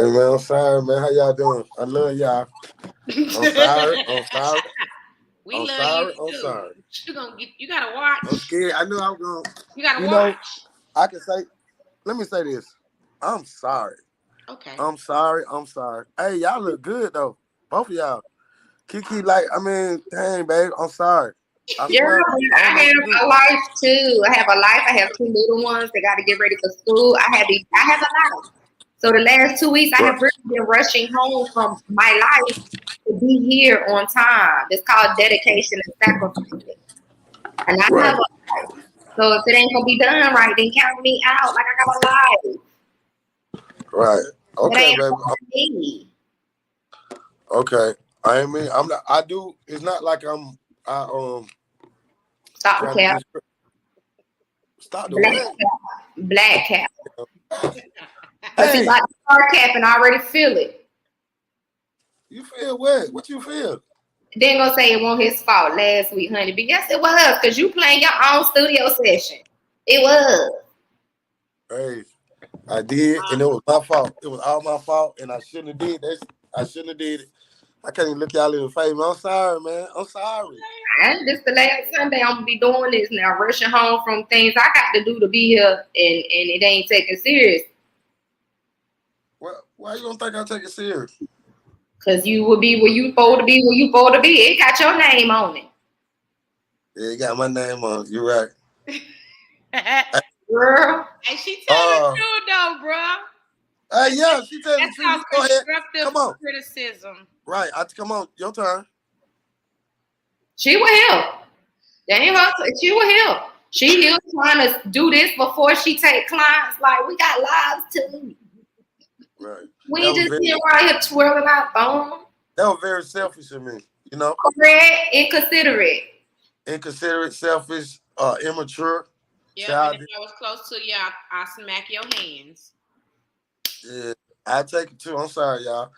Hey man, I'm sorry, man. How y'all doing? I love y'all. I'm sorry. I'm sorry. We I'm love sorry. you I'm too. sorry. You gotta watch. I'm scared. I knew I was gonna. You gotta You know, watch. I can say. Let me say this. I'm sorry. Okay. I'm sorry. I'm sorry. Hey, y'all look good though. Both of y'all. KeeKee, like, I mean, dang, babe. I'm sorry. I Yeah, swear. I have a life too. I have a life. I have two little ones that got to get ready for school. I have a life. So the last 2 weeks, I have really been rushing home from my life to be here on time. It's called dedication and sacrifice. And I have a life. So if it ain't gonna be done right, then count me out. Like I got a life. Right. Okay, baby. Me. Okay. I mean, I'm not. I do. It's not like I'm. Stop the cap. Stop the what? Black cap. Hey. He about to start capping. I already feel it. You feel what? What you feel? Then gonna say it wasn't his fault last week, honey. But yes, it was, because you playing your own studio session. It was. Hey, I did, and it was my fault. It was all my fault, and I shouldn't have did that. I shouldn't have did it. I can't even look y'all in the face, man. I'm sorry, man. I'm sorry. And this the last Sunday I'm gonna be doing this now, rushing home from things I got to do to be here, and it ain't taken serious. Well, why you don't think I take it serious? Cause you will be where you supposed to be, where you supposed to be. It got your name on it. Yeah, it got my name on it. You're right. Girl. And she telling the truth though, bro. Yeah, she telling the truth. Go ahead. Come on. Criticism. Right. Come on. Your turn. She was here. She was here. She here trying to do this before she take clients. Like, we got lives too. Right. We ain't just sitting around here twirling our thumbs. That was very selfish of me, you know. Correct, inconsiderate. Inconsiderate, selfish, immature. Yeah, and if I was close to you, I smack your hands. Yeah, I take it too. I'm sorry, y'all.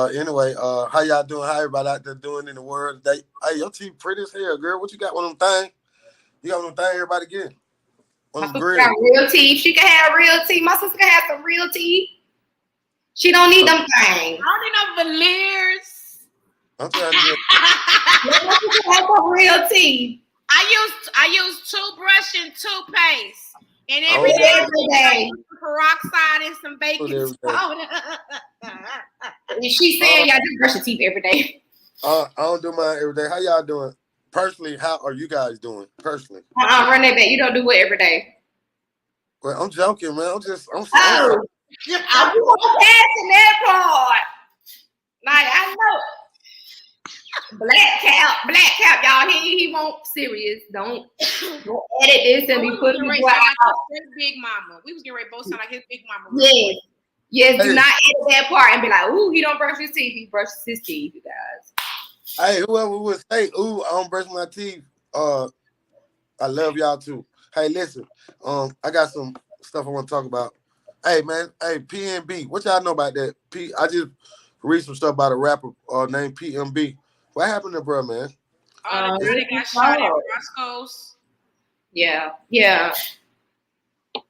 Anyway, how y'all doing? How everybody out there doing in the world today? Hey, your teeth pretty as hell, girl. What you got one of them things? You got one of them things everybody getting? My sister got real teeth. She can have real teeth. My sister can have some real teeth. She don't need them things. I don't need no veneers. I'm trying to get real teeth. I use toothbrush and toothpaste. And every day, peroxide and some baking soda. She's saying y'all just brush your teeth every day. I don't do mine every day. How y'all doing? Personally, how are you guys doing? Personally. Run that back. You don't do it every day. Well, I'm joking, man. I'm passing that part. Like, I know. Black cap, y'all. He won't serious. Don't edit this and be putting me like his big mama. We was getting ready to both sound like his big mama. Yes. Do not edit that part and be like, ooh, he don't brush his teeth. He brushes his teeth, you guys. Hey, whoever would say, ooh, I don't brush my teeth. I love y'all too. Hey, listen. I got some stuff I want to talk about. Hey, man. Hey, PNB. What y'all know about that? I just read some stuff about a rapper named PNB. What happened to bro, man? They got shot at Roscoe's. Yeah.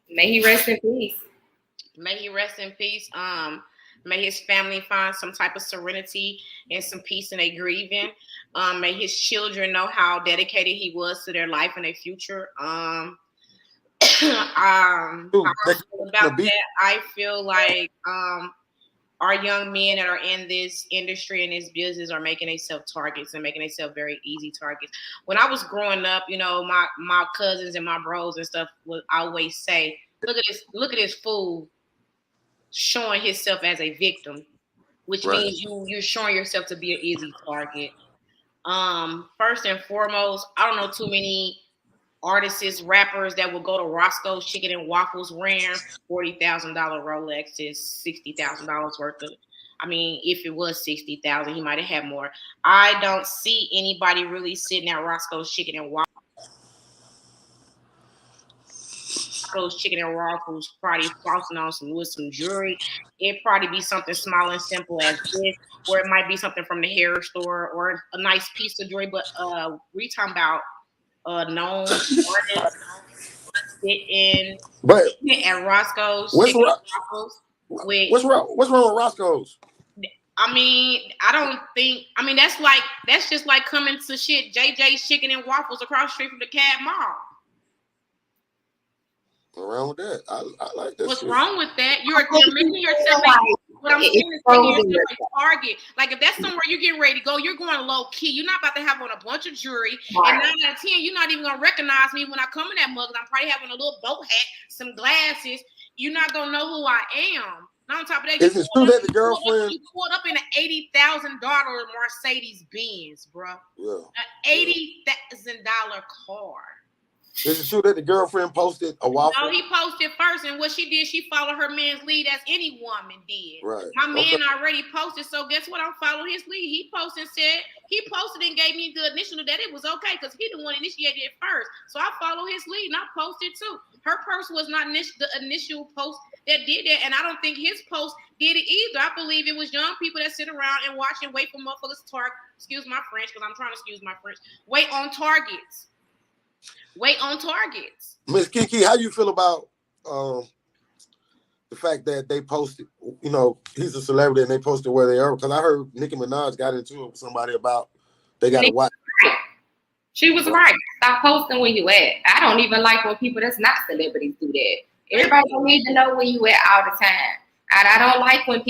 May he rest in peace. May he rest in peace. May his family find some type of serenity and some peace in their grieving. May his children know how dedicated he was to their life and their future. How I feel about that, I feel like our young men that are in this industry and this business are making themselves targets and making themselves very easy targets. When I was growing up, you know, my cousins and my bros and stuff would always say, look at this fool showing himself as a victim, which means you're showing yourself to be an easy target. First and foremost, I don't know too many artists, rappers that will go to Roscoe's Chicken and Waffles wearing $40,000 Rolexes, $60,000 worth of. I mean, if it was $60,000, he might have had more. I don't see anybody really sitting at Roscoe's Chicken and Waffles. Chicken and Waffles, probably flossing on with some jewelry. It'd probably be something small and simple as this, or it might be something from the hair store or a nice piece of jewelry. But we talking about known artists sitting at Roscoe's Chicken and Waffles. What's wrong? What's wrong with Roscoe's? I mean, I don't think. I mean, that's just like coming to shit JJ's Chicken and Waffles across the street from the Cab Mall. What's wrong with that? I like that. What's shit. wrong with that? You're making yourself what I'm saying is making yourself a target. Like if that's somewhere you're getting ready to go, you're going low key. You're not about to have on a bunch of jewelry. Right. And 9 out of 10, you're not even gonna recognize me when I come in that mug. I'm probably having a little boat hat, some glasses. You're not gonna know who I am. Now on top of that, is it true that the girlfriend you pulled up in an $80,000 Mercedes Benz, bro? Yeah. An $80,000 car. Is it true that the girlfriend posted a waffle? No, he posted first, and what she did, she followed her man's lead as any woman did. Right. My man already posted, so guess what? I'm following his lead. He posted and gave me the initial that it was okay because he the one initiated it first. So I follow his lead, and I posted too. Her post was not the initial post that did that, and I don't think his post did it either. I believe it was young people that sit around and watch and wait for motherfuckers to excuse my French, because I'm trying to excuse my French. Wait on targets. Miss KeeKee, how you feel about the fact that they posted, you know, he's a celebrity and they posted where they are? Because I heard Nicki Minaj got into it with somebody about they got to watch. She was right. Stop posting where you at. I don't even like when people that's not celebrities do that. Everybody don't need to know where you at all the time. And I don't like when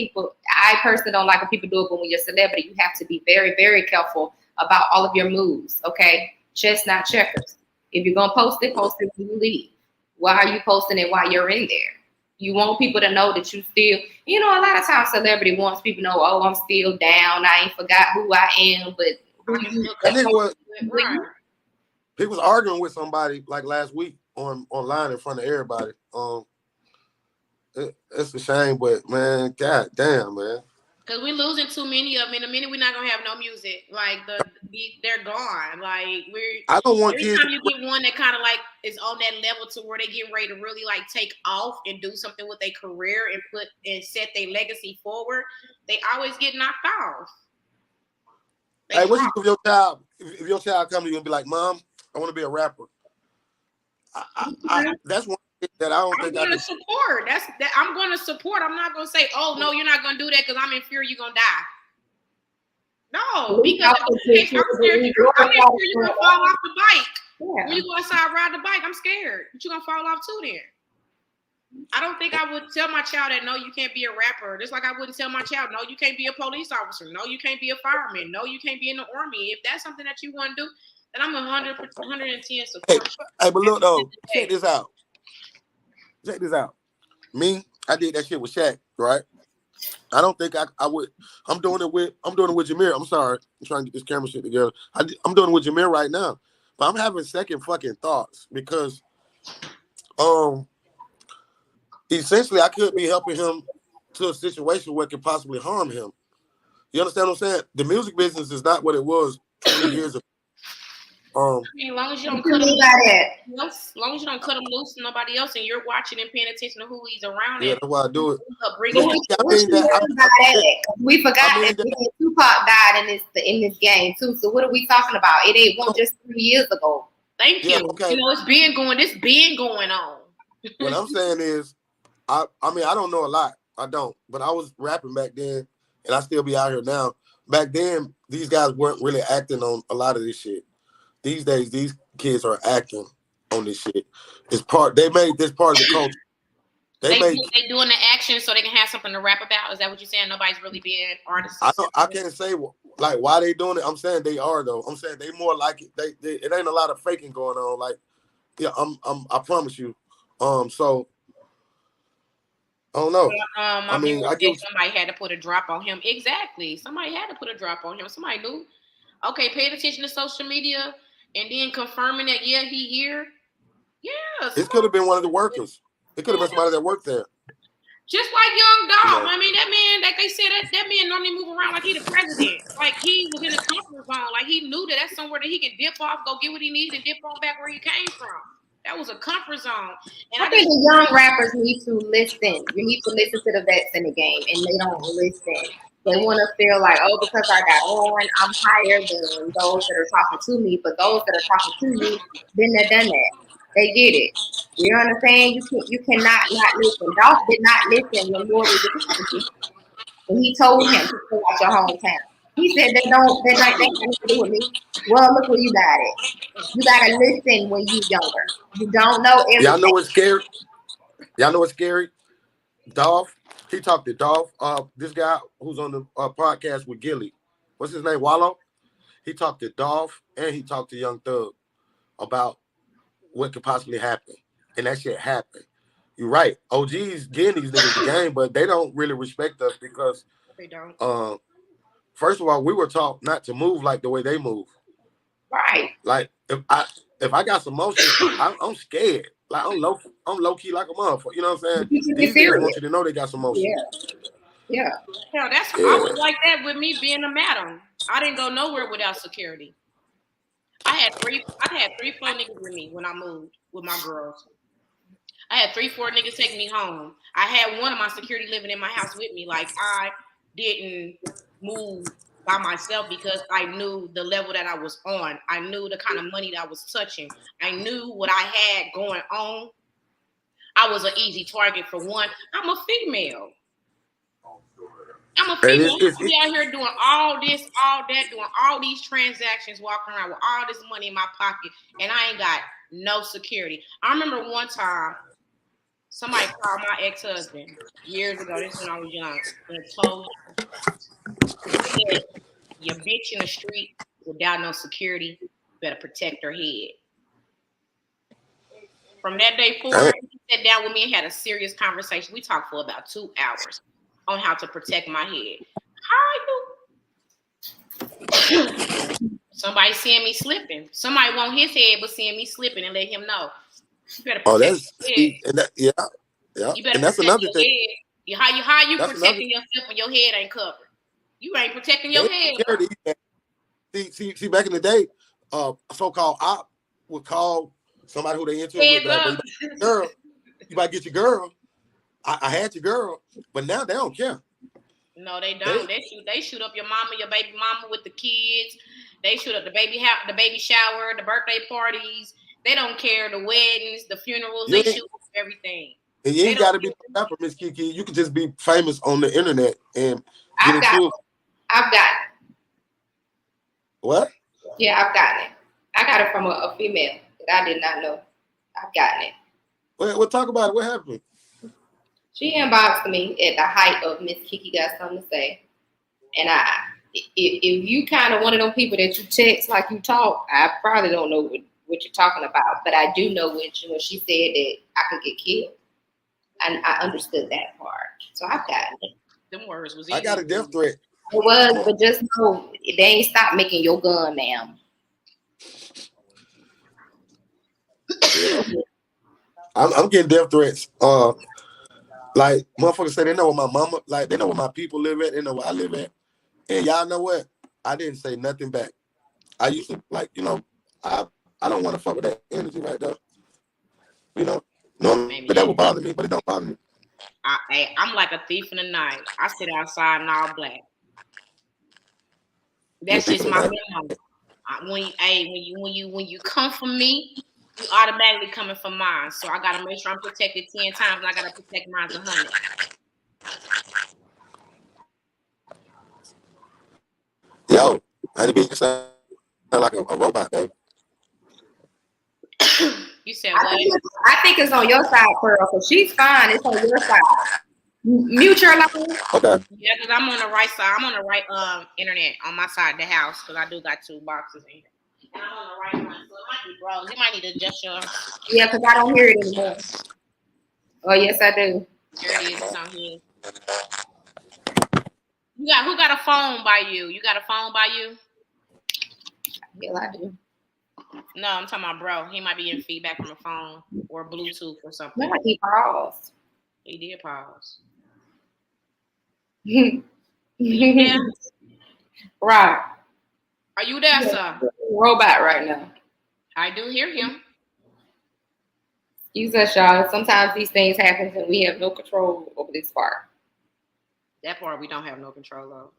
I personally don't like when people do it, but when you're a celebrity, you have to be very, very careful about all of your moves, okay? Chess, not checkers. If you're going to post it when you leave. Why are you posting it while you're in there? You want people to know that you still, you know, a lot of times celebrity wants people to know, oh, I'm still down. I ain't forgot who I am, but he was arguing with somebody like last week online in front of everybody. It's a shame, but man, god damn, man. Because we're losing too many of them. In a minute, we're not gonna have no music. Like they're gone. Like I don't want every time you get one that kind of like is on that level to where they get ready to really like take off and do something with their career and set their legacy forward, they always get knocked off. Hey, what you do if your child? If your child come to you and be like, "Mom, I want to be a rapper," that's one thing that I don't think I can support. I'm going to support. I'm not going to say, "Oh no, you're not going to do that because I'm in fear you're going to die." No, because I'm scared you're going to fall off the bike. Yeah. When you go outside ride the bike, I'm scared that you're going to fall off too. Then I don't think I would tell my child that no, you can't be a rapper. Just like I wouldn't tell my child, no, you can't be a police officer. No, you can't be a fireman. No, you can't be in the army. If that's something that you want to do, then I'm 110 support. Hey, but look though, check this out. Me, I did that shit with Shaq, right? I don't think I would. I'm doing it with Jameer. I'm sorry, I'm trying to get this camera shit together. I'm doing it with Jameer right now, but I'm having second fucking thoughts because, essentially, I could be helping him to a situation where it could possibly harm him. You understand what I'm saying? The music business is not what it was 20 years ago. I mean, as long as you don't cut him loose to nobody else, and you're watching and paying attention to who he's around. Yeah, that's why I do it. We forgot that Tupac died in this game too. So what are we talking about? It ain't one just 3 years ago. Thank you. Okay. You know, it's been going on. What I'm saying is, I mean, I don't know a lot. I don't, but I was rapping back then, and I still be out here now. Back then, these guys weren't really acting on a lot of this shit. These days, these kids are acting on this shit. They made this part of the culture. They doing the action so they can have something to rap about. Is that what you're saying? Nobody's really being artists. I can't say like why they doing it. I'm saying they are though. I'm saying they more like it. It ain't a lot of faking going on. Like, yeah, I promise you. So I don't know. I mean, I guess somebody had to put a drop on him. Exactly. Somebody had to put a drop on him. Somebody knew. Okay, paying attention to social media. And then confirming that, yeah, he here. Yeah. This could have been one of the workers. It could have been somebody that worked there. Just like Young Dog. Yeah. I mean, that man, like they said, that man normally move around like he the president. Like he was in a comfort zone. Like he knew that that's somewhere that he can dip off, go get what he needs, and dip on back where he came from. That was a comfort zone. And I think the young rappers need to listen. You need to listen to the vets in the game, and they don't listen. They want to feel like, oh, because I got on, I'm higher than those that are talking to me. But those that are talking to me, been there, done that. They did it. You understand? You cannot not listen. Dolph did not listen when Lori was speaking. And he told him to stay out your hometown. He said they got nothing to do with me. Well, look where you got it. You gotta listen when you younger. You don't know Y'all know everything. what's scary? Y'all know what's scary? Dolph, he talked to Dolph, this guy who's on the podcast with Gilly. What's his name? Wallow? He talked to Dolph and he talked to Young Thug about what could possibly happen. And that shit happened. You're right. OG's getting these niggas the game, but they don't really respect us because They don't. first of all, we were taught not to move like the way they move. Right. Like if I got some motion, I'm scared. Like I'm low key like a motherfucker. You know what I'm saying? You can be These niggas serious. want you to know they got some motion. Yeah. Hell, I Yeah. was like that with me being a madam. I didn't go nowhere without security. I had 3, 4 niggas with me when I moved with my girls. I had 3, 4 niggas taking me home. I had one of my security living in my house with me. Like I didn't move by myself because I knew the level that I was on. I knew the kind of money that I was touching. I knew what I had going on. I was an easy target for one. I'm a female. I'm a female. I'm gonna be out here doing all this, all that, doing all these transactions, walking around with all this money in my pocket, and I ain't got no security. I remember one time somebody called my ex-husband years ago. This is when I was young, and told him, "Your bitch in the street without no security better protect her head." From that day forward, he sat down with me and had a serious conversation. We talked for about 2 hours on how to protect my head. How you? Somebody seeing me slipping. Somebody want his head, but seeing me slipping and let him know. You better protect your head. And that, yeah. You better and that's protect another your thing. head. How you protecting yourself when your head ain't covered? You ain't protecting your head. See, back in the day, so-called op would call somebody who they into it with, but you might get your girl. I had your girl, but now they don't care. No, they don't. They shoot up your mama, your baby mama with the kids. They shoot up the baby shower, the birthday parties. They don't care the weddings, the funerals. They shoot up everything. And you ain't got to be no rapper, Miss KeeKee. You can just be famous on the internet and get into it. I've got it. What? Yeah, I've gotten it. I got it from a female that I did not know. I've gotten it. Well, talk about it. What happened? She inboxed me at the height of Miss KeeKee got something to say. And if you kind of one of them people that you text like you talk, I probably don't know what you're talking about. But I do know when she said that I could get killed. And I understood that part. So I've gotten it. Them words was I got a death threat. It was, but just know they ain't stop making your gun, ma'am. I'm getting death threats. Like motherfuckers say they know where my mama, like they know where my people live at, they know where I live at. And y'all know what? I didn't say nothing back. I used to I don't want to fuck with that energy right there. But that would bother me, but it don't bother me. I'm like a thief in the night. I sit outside in all black. That's just my memo. When you come for me, you automatically coming for mine. So I gotta make sure I'm protected 10 times, and I gotta protect mine 100. Yo, I didn't be sound like a robot, though. You said what? I think it's on your side, Pearl, because she's fine. It's on your side. Mute your line. Okay. Yeah, because I'm on the right side. I'm on the right internet on my side of the house because I do got 2 boxes in here. And I'm on the right one, so it might be broke. You might need to adjust your. Yeah, because I don't hear it anymore. Oh yes, I do. There it is. It's on here. Who got a phone by you? You got a phone by you? Yeah, I do. No, I'm talking about bro. He might be getting feedback from a phone or Bluetooth or something. No, he paused. He did pause. You there? Right. Are you there, sir? Robot right now. I do hear him. Excuse us, y'all. Sometimes these things happen and we have no control over this part. That part we don't have no control over.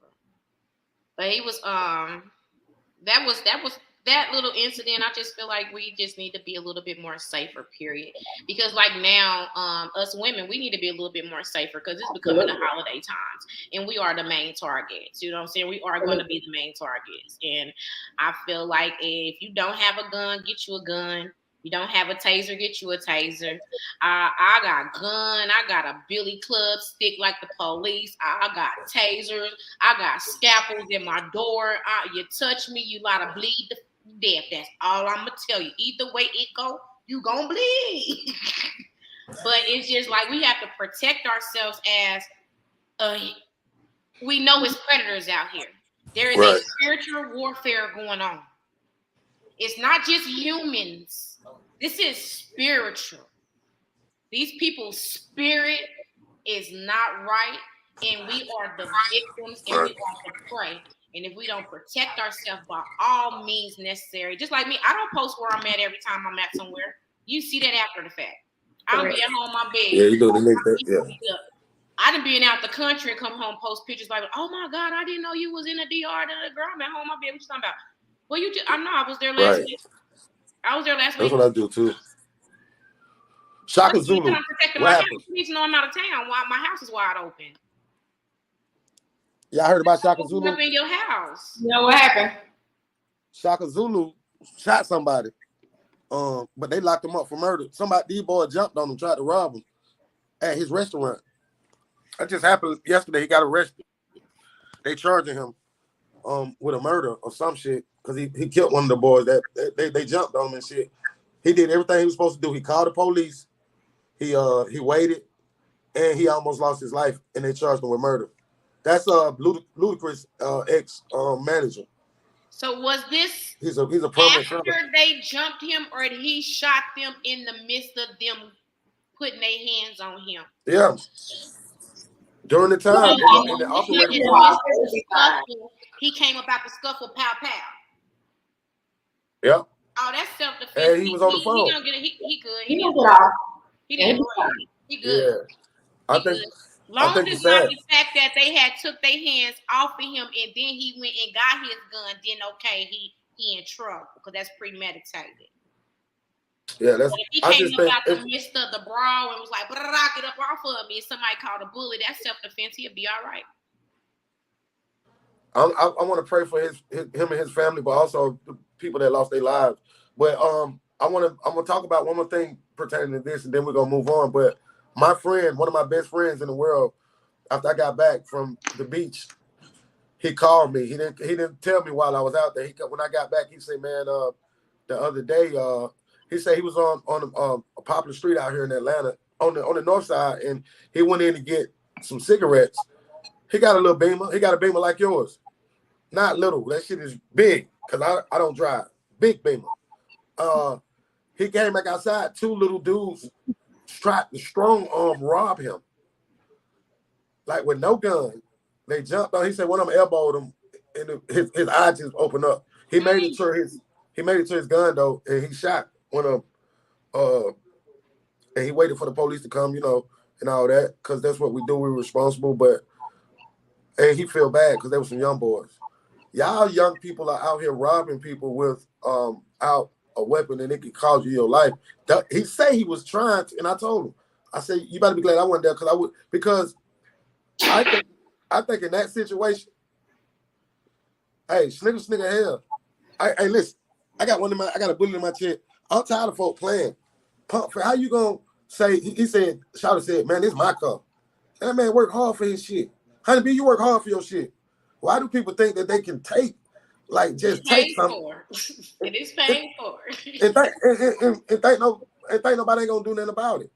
But he was that was that little incident, I just feel like we just need to be a little bit more safer, period. Because like now, us women, we need to be a little bit more safer because it's becoming the holiday times and we are the main targets. You know what I'm saying? We are going to be the main targets. And I feel like if you don't have a gun, get you a gun. You don't have a taser, get you a taser. I got a gun. I got a billy club stick like the police. I got tasers. I got scalpels in my door. You touch me, you gotta bleed to death. That's all I'm gonna tell you. Either way it go, you gonna bleed. But it's just like we have to protect ourselves as we know it's predators out here. There is a spiritual warfare going on. It's not just humans. This is spiritual. These people's spirit is not right, and we are the victims, and we are the prey. And if we don't protect ourselves by all means necessary, just like me, I don't post where I'm at every time I'm at somewhere. You see that after the fact. I don't be at home my bed. Yeah, you know the next day. Yeah. I done been out the country and come home, post pictures like, oh my God, I didn't know you was in the DR. Girl, I'm at home my bed. What you talking about? Well, I know I was there last week. I was there last week. That's what I do too. Shaka Zulu. What happened? You need to know I'm out of town. Why my house is wide open. Y'all heard about Shaka Zulu? Up in your house. You know what happened? Shaka Zulu shot somebody. But they locked him up for murder. These boys jumped on him, tried to rob him at his restaurant. That just happened yesterday. He got arrested. They charging him with a murder or some shit because he killed one of the boys that they jumped on him and shit. He did everything he was supposed to do. He called the police. He waited, and he almost lost his life, and they charged him with murder. That's Ludacris ex manager. So was this he's a permanent after trouble. They jumped him, or did he shot them in the midst of them putting their hands on him? Yeah. During the time, and the operator he came about the scuffle, pow pow. Yeah. Oh, that's self-defense. And he was on the phone. He good. He didn't get off. He good. Yeah. I think long as not the fact that they had took their hands off of him and then he went and got his gun, then okay, he in trouble because that's premeditated. Yeah, that's. But if he came about the midst of the brawl and was like, "Get up off of me," and somebody called a bully, that's self-defense. He'll be all right. I want to pray for him and his family, but also the people that lost their lives. But I'm gonna talk about one more thing pertaining to this, and then we're gonna move on. But my friend, one of my best friends in the world, after I got back from the beach, he called me. He didn't tell me while I was out there. When I got back, he said, "Man, the other day, he said he was on a popular street out here in Atlanta on the north side, and he went in to get some cigarettes. He got a little Beamer. He got a Beamer like yours, not little. That shit is big because I don't drive. Big Beamer. He came back outside. Two little dudes tried to strong arm rob him, like with no gun. They jumped on. He said one of them elbowed him, and his eyes just opened up. He made it to his gun though, and he shot one of them. And he waited for the police to come, and all that, because that's what we do. We're responsible, and he feel bad because there were some young boys. Y'all young people are out here robbing people without a weapon, and it could cause you your life. He say he was trying to, and I told him, I said, you better be glad I wasn't there because I think in that situation, hey, snigger hell. Hey, listen, I got a bullet in my chest. I'm tired of folk playing. Pump, how you gonna say? He said, Shawty said, man, this is my car. And that man worked hard for his shit. Honeybee, you work hard for your shit. Why do people think that they can take, like, just take something? It is paid for. And think nobody ain't gonna do nothing about it.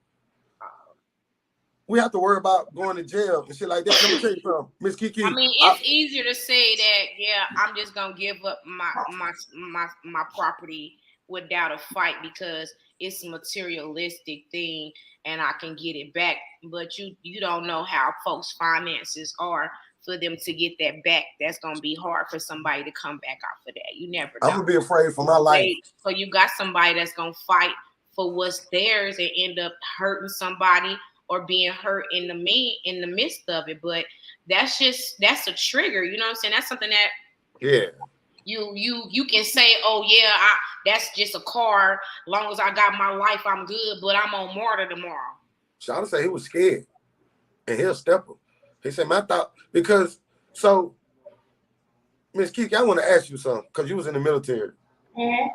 We have to worry about going to jail and shit like that. Let me tell you something, Miss KeeKee. I mean, it's easier to say that, yeah, I'm just gonna give up my property without a fight because it's a materialistic thing and I can get it back. But you don't know how folks' finances are for them to get that back. That's gonna be hard for somebody to come back off of that. You never know. I'm gonna be afraid for my life. So you got somebody that's gonna fight for what's theirs and end up hurting somebody or being hurt in the midst of it. But that's a trigger, you know what I'm saying? That's something that You can say, oh yeah, that's just a car. Long as I got my life, I'm good. But I'm on martyr tomorrow. Shawty said he was scared, and he'll step him. He said, "My thought because so." Miss KeeKee, I want to ask you something because you was in the military. Mm-hmm.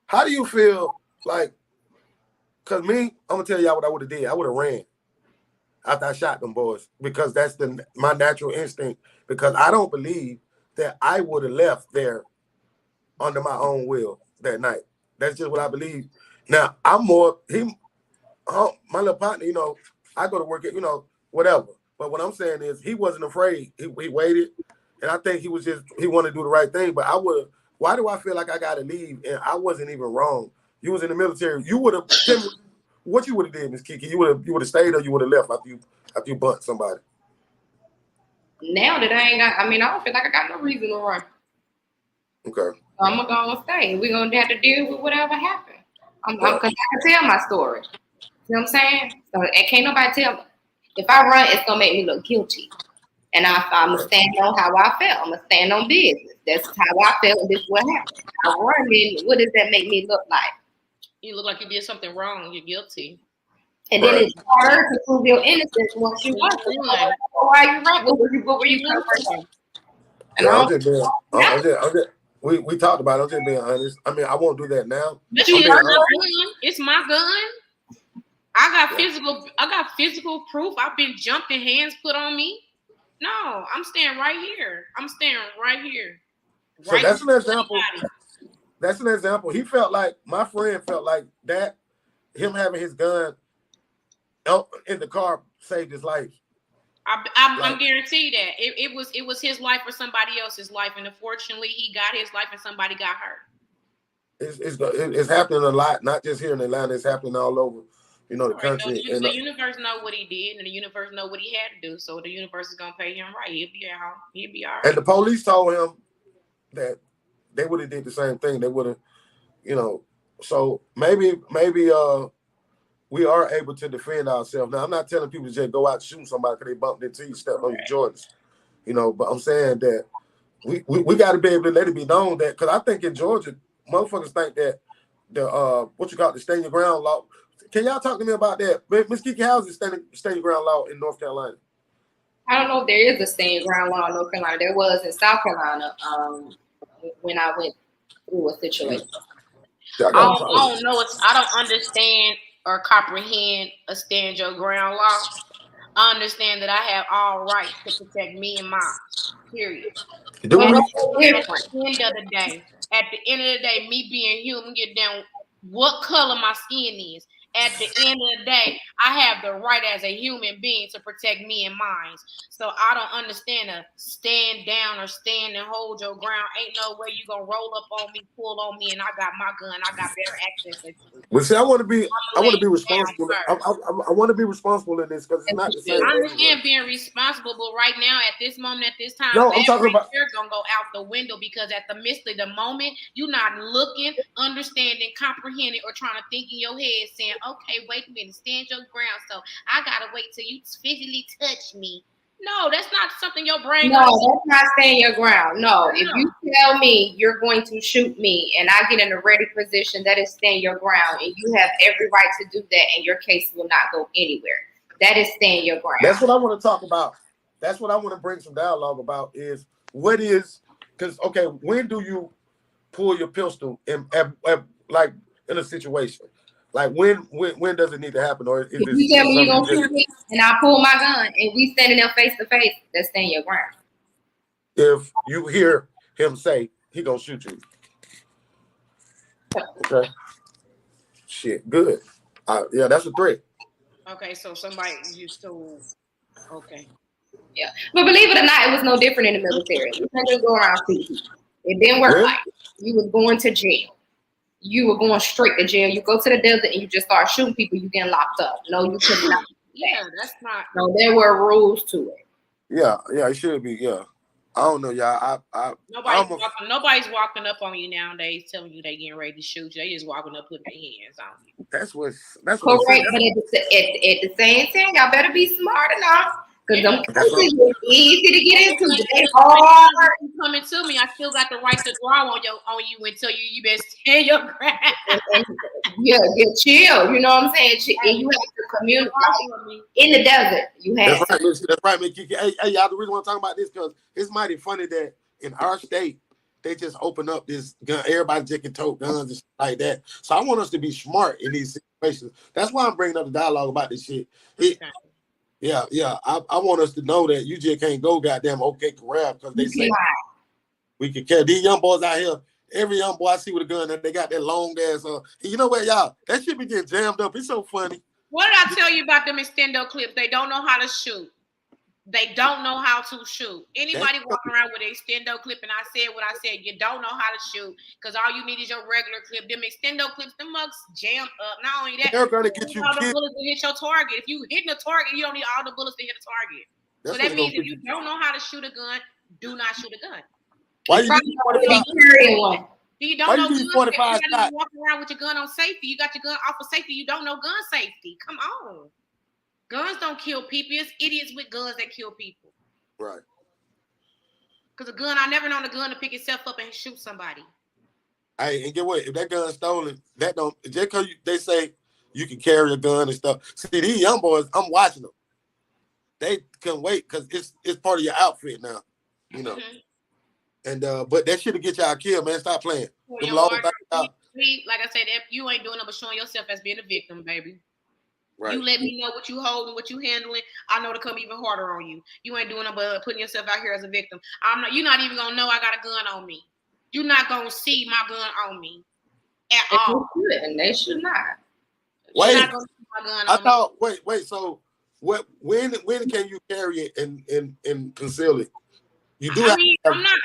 How do you feel like? Because me, I'm gonna tell y'all what I would have did. I would have ran after I shot them boys because that's my natural instinct. Because I don't believe that I would have left there under my own will that night. That's just what I believe. Now I'm more my little partner. You know, I go to work at whatever. But what I'm saying is he wasn't afraid. He waited. And I think he wanted to do the right thing. But why do I feel like I got to leave? And I wasn't even wrong. You was in the military. You would have, what you would have did, Miss KeeKee? You would have stayed or you would have left after you bunt somebody? Now that I don't feel like I got no reason to run. Okay. So I'm going to stay. We're going to have to deal with whatever happened. Because I can tell my story. You know what I'm saying? So, and can't nobody tell me. If I run, it's going to make me look guilty. And I'm going to stand on how I felt. I'm going to stand on business. That's how I felt, and this is what happened. I run, then what does that make me look like? You look like you did something wrong. You're guilty. And then it's harder to prove your innocence once you run. Why you run? What were you covering? We talked about it. I'm just being honest. I mean, I won't do that now. But it's my gun. I got physical proof. I've been jumped and hands put on me. No, I'm staying right here. So that's an example. That's an example. He felt like, my friend felt like that, him having his gun in the car saved his life. I'm guaranteed that it was his life or somebody else's life, and unfortunately, he got his life and somebody got hurt. It's happening a lot, not just here in Atlanta. It's happening all over, the country. The universe know what he did, and the universe know what he had to do. So the universe is gonna pay him right. He'll be all right. And the police told him that they would have did the same thing. They would have, So maybe we are able to defend ourselves. Now I'm not telling people to just go out and shoot somebody because they bumped into you, stepped on your Jordans, But I'm saying that we got to be able to let it be known that, because I think in Georgia, motherfuckers think that the stand your ground law. Can y'all talk to me about that? Ms. KeeKee, how's the stand your ground law in North Carolina? I don't know if there is a stand your ground law in North Carolina. There was in South Carolina when I went through a situation. I don't know. I don't understand or comprehend a stand your ground law. I understand that I have all rights to protect me and mine. Period. At the end of the day, me being human, get down what color my skin is. At the end of the day, I have the right as a human being to protect me and mine. So I don't understand a stand down or stand and hold your ground. Ain't no way you gonna roll up on me, pull on me, and I got my gun. I got better access to you. Well, see, I want to be responsible. I want to be responsible in this because it's not the same. I understand being responsible, but right now, at this moment, at this time, no, I'm talking about you're gonna go out the window because at the midst of the moment, you're not looking, understanding, comprehending, or trying to think in your head, saying, "Okay, wait a minute, stand your ground." So I gotta wait till you physically touch me. No, that's not something your brain. No, that's not stand your ground. No, if you tell me you're going to shoot me and I get in a ready position, that is stand your ground, and you have every right to do that, and your case will not go anywhere. That is stand your ground. That's what I want to talk about. That's what I want to bring some dialogue about. Is because when do you pull your pistol in a situation? Like when does it need to happen? Or if you tell me you're gonna shoot me and I pull my gun and we standing there face to face, that's stand your ground. If you hear him say he gonna shoot you, okay, shit, good. Yeah, that's a threat. Okay, so somebody used to. Okay. Yeah, but believe it or not, it was no different in the military. You couldn't just go around shooting. It didn't work like you was going to jail. You were going straight to jail. You go to the desert and you just start shooting people, you getting locked up. No, you could not. Yeah, that's not. No, there were rules to it. Yeah, it should be. Yeah, I don't know, y'all. Nobody's walking up on you nowadays telling you they getting ready to shoot you. They just walking up putting their hands on you. That's what. Correct, but at the same time, y'all better be smart enough Because Yeah. them countries is easy to get into. But they hard. You coming to me, I still got the right to draw on you and tell you best stand your ground. And yeah, chill. You know what I'm saying? And you have to communicate. Like, in the desert, you have That's to. right, Miss. That's right, Miss KeeKee. Hey, y'all, the reason why I'm talking about this because it's mighty funny that in our state they just open up this gun. Everybody just can tote guns and stuff like that. So I want us to be smart in these situations. That's why I'm bringing up the dialogue about this shit. Yeah. I want us to know that you just can't go goddamn OK Corral because they say we can carry these young boys out here. Every young boy I see with a gun, and they got that long ass. You know what, y'all? That shit be getting jammed up. It's so funny. What did I tell you about them extendo clips? They don't know how to shoot. They don't know how to shoot. Anybody walking around with an extendo clip, and I said what I said, you don't know how to shoot because all you need is your regular clip. Them extendo clips, them mugs jam up. Not only that, they're gonna get you all the killed. bullets to hit your target. If you hitting a target, you don't need all the bullets to hit a target. That's so that means if you don't know how to shoot a gun, do not shoot a gun. Why you need 45? One. You don't know guns. 45 shots. You walking around with your gun on safety. You got your gun off of safety. You don't know gun safety. Come on. Guns don't kill people. It's idiots with guns that kill people. Right. Because a gun, I never known a gun to pick itself up and shoot somebody. Hey, and get what? If that gun's stolen, that don't just because they say you can carry a gun and stuff. See, these young boys, I'm watching them. They can wait because it's part of your outfit now, you know. And but that shit'll get y'all killed, man. Stop playing. Like I said, you ain't doing it but showing yourself as being a victim, baby. Right. You let me know what you holding, what you handling. I know to come even harder on you. You ain't doing it but putting yourself out here as a victim. You're not even gonna know I got a gun on me. You're not gonna see my gun on me at all. And they should not. Wait, not gonna see my gun on thought. Me. Wait. So what? When can you carry it and conceal it? You do. I'm not.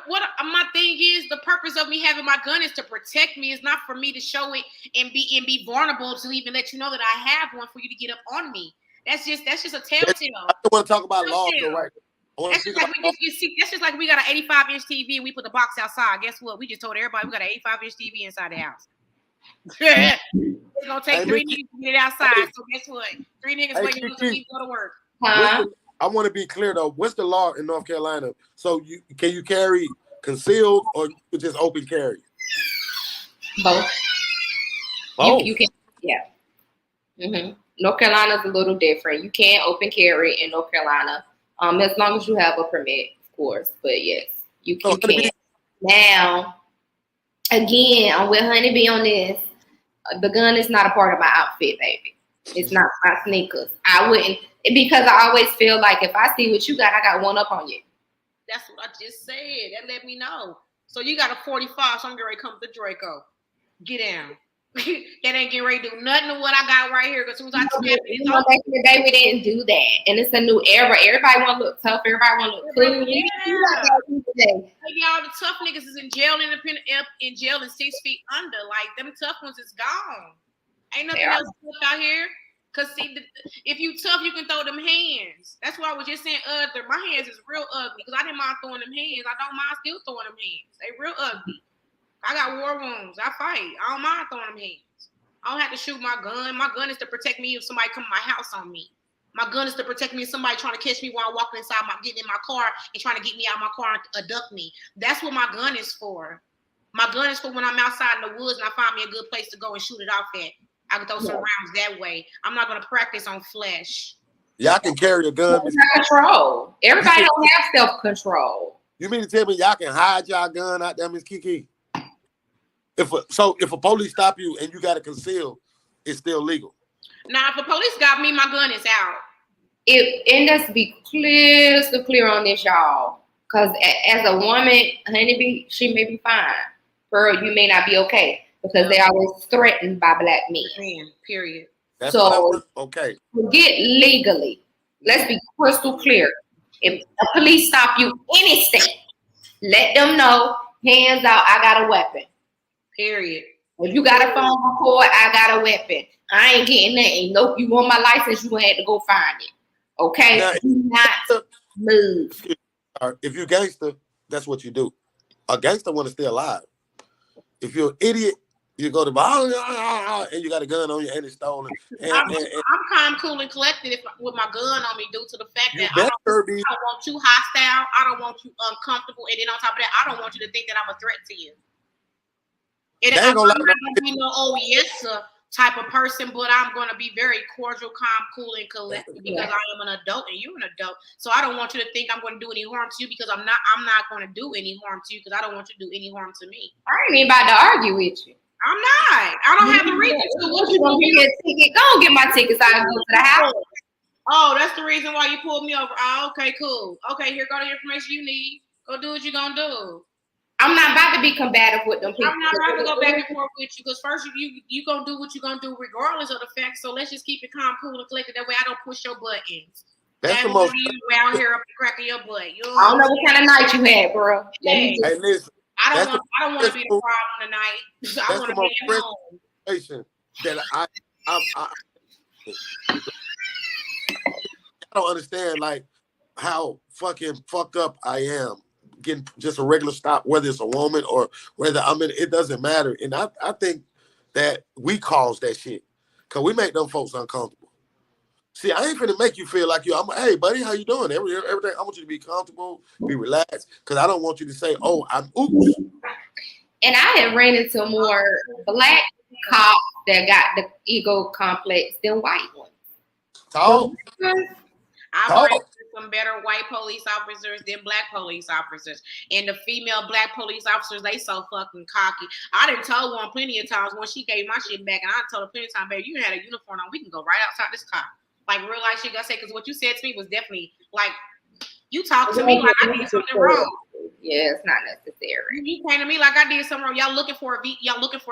What my thing is, the purpose of me having my gun is to protect me. It's not for me to show it and be vulnerable to even let you know that I have one for you to get up on me. That's just a telltale. I want to talk about law, right? That's just like we got an 85-inch TV and we put the box outside. Guess what? We just told everybody we got an 85-inch TV inside the house. It's gonna take 3 niggas to get it outside. So guess what? 3 niggas waiting until we go to work. I want to be clear though. What's the law in North Carolina? So can you carry concealed or you just open carry? Both. You can, yeah. Mm-hmm. North Carolina's a little different. You can't open carry in North Carolina, as long as you have a permit, of course. But yes, you can. Now, again, I'm with Honeybee on this. The gun is not a part of my outfit, baby. It's not my sneakers. I wouldn't, because I always feel like if I see what you got, I got one up on you. That's what I just said. That let me know. So you got a 45, so I'm getting ready to come to Draco. Get down. That ain't getting ready to do nothing to what I got right here. Because as soon as I back in the day, we didn't do that. And it's a new era. Everybody want to look tough. Everybody want to look cool. Maybe all the tough niggas is in jail, in jail and 6 feet under. Like, them tough ones is gone. Ain't nothing else out here. Because, see, if you tough, you can throw them hands. That's why I was just saying other. My hands is real ugly because I didn't mind throwing them hands. I don't mind still throwing them hands. They real ugly. I got war wounds. I fight. I don't mind throwing them hands. I don't have to shoot my gun. My gun is to protect me if somebody come to my house on me. My gun is to protect me if somebody trying to catch me while I'm walking inside getting in my car and trying to get me out of my car and abduct me. That's what my gun is for. My gun is for when I'm outside in the woods and I find me a good place to go and shoot it off at. I can throw some rounds that way. I'm not going to practice on flesh. Y'all can carry a gun. Control. Everybody don't have self-control. You mean to tell me y'all can hide y'all gun out there, Miss KeeKee? If a police stop you and you got to conceal, it's still legal. Now, if the police got me, my gun is out. And let's be clear on this, y'all. Because as a woman, Honeybee, she may be fine. Pearl, you may not be okay. Because they always threatened by black men. Period. That's so, okay. Forget legally. Let's be crystal clear. If a police stop you any state, let them know, hands out, I got a weapon. Period. If you got a phone record, I got a weapon. I ain't getting nothing. Nope, you want my license, you gonna have to go find it. Okay? Now, do not move. If you gangster, that's what you do. A gangster want to stay alive. If you're an idiot, You go to and you got a gun on you and it's stolen. I'm calm, cool, and collected with my gun on me due to the fact that I don't want you hostile. I don't want you uncomfortable. And then on top of that, I don't want you to think that I'm a threat to you. And I'm not going to be no, oh, yes, sir, type of person, but I'm going to be very cordial, calm, cool, and collected because I am an adult and you're an adult. So I don't want you to think I'm going to do any harm to you because I'm not going to do any harm to you because I don't want you to do any harm to me. I ain't even about to argue with you. I'm not. I don't have the reason to. What you gonna give me a ticket? Go and get my tickets. I go to the house. Oh, that's the reason why you pulled me over. Oh, okay, cool. Okay, here go the information you need. Go do what you're gonna do. I'm not about to be combative with them people. I'm not about to go back and forth with you because first you gonna do what you're gonna do regardless of the fact. So let's just keep it calm, cool, and collected. That way I don't push your buttons. That's the most. You around here up the crack of your butt. You know I don't know what kind of night you had, bro. Hey, listen. I don't want to be the problem tonight. I want to be at home. That I don't understand like how fucking fucked up I am getting just a regular stop, whether it's a woman or whether I'm in, it doesn't matter. And I think that we cause that shit because we make them folks uncomfortable. See, I ain't finna make you feel like hey, buddy, how you doing? Everything. I want you to be comfortable, be relaxed, because I don't want you to say, oh, I'm oops. And I have ran into more black cops that got the ego complex than white ones. Talk. I've ran into some better white police officers than black police officers. And the female black police officers, they so fucking cocky. I done told one plenty of times when she gave my shit back, and I told her plenty of times, baby, you had a uniform on, we can go right outside this car. Like real life shit, I say, because what you said to me was definitely like you talked to me like I did something wrong. Yeah, it's not necessary. You came to me like I did something wrong. Y'all looking for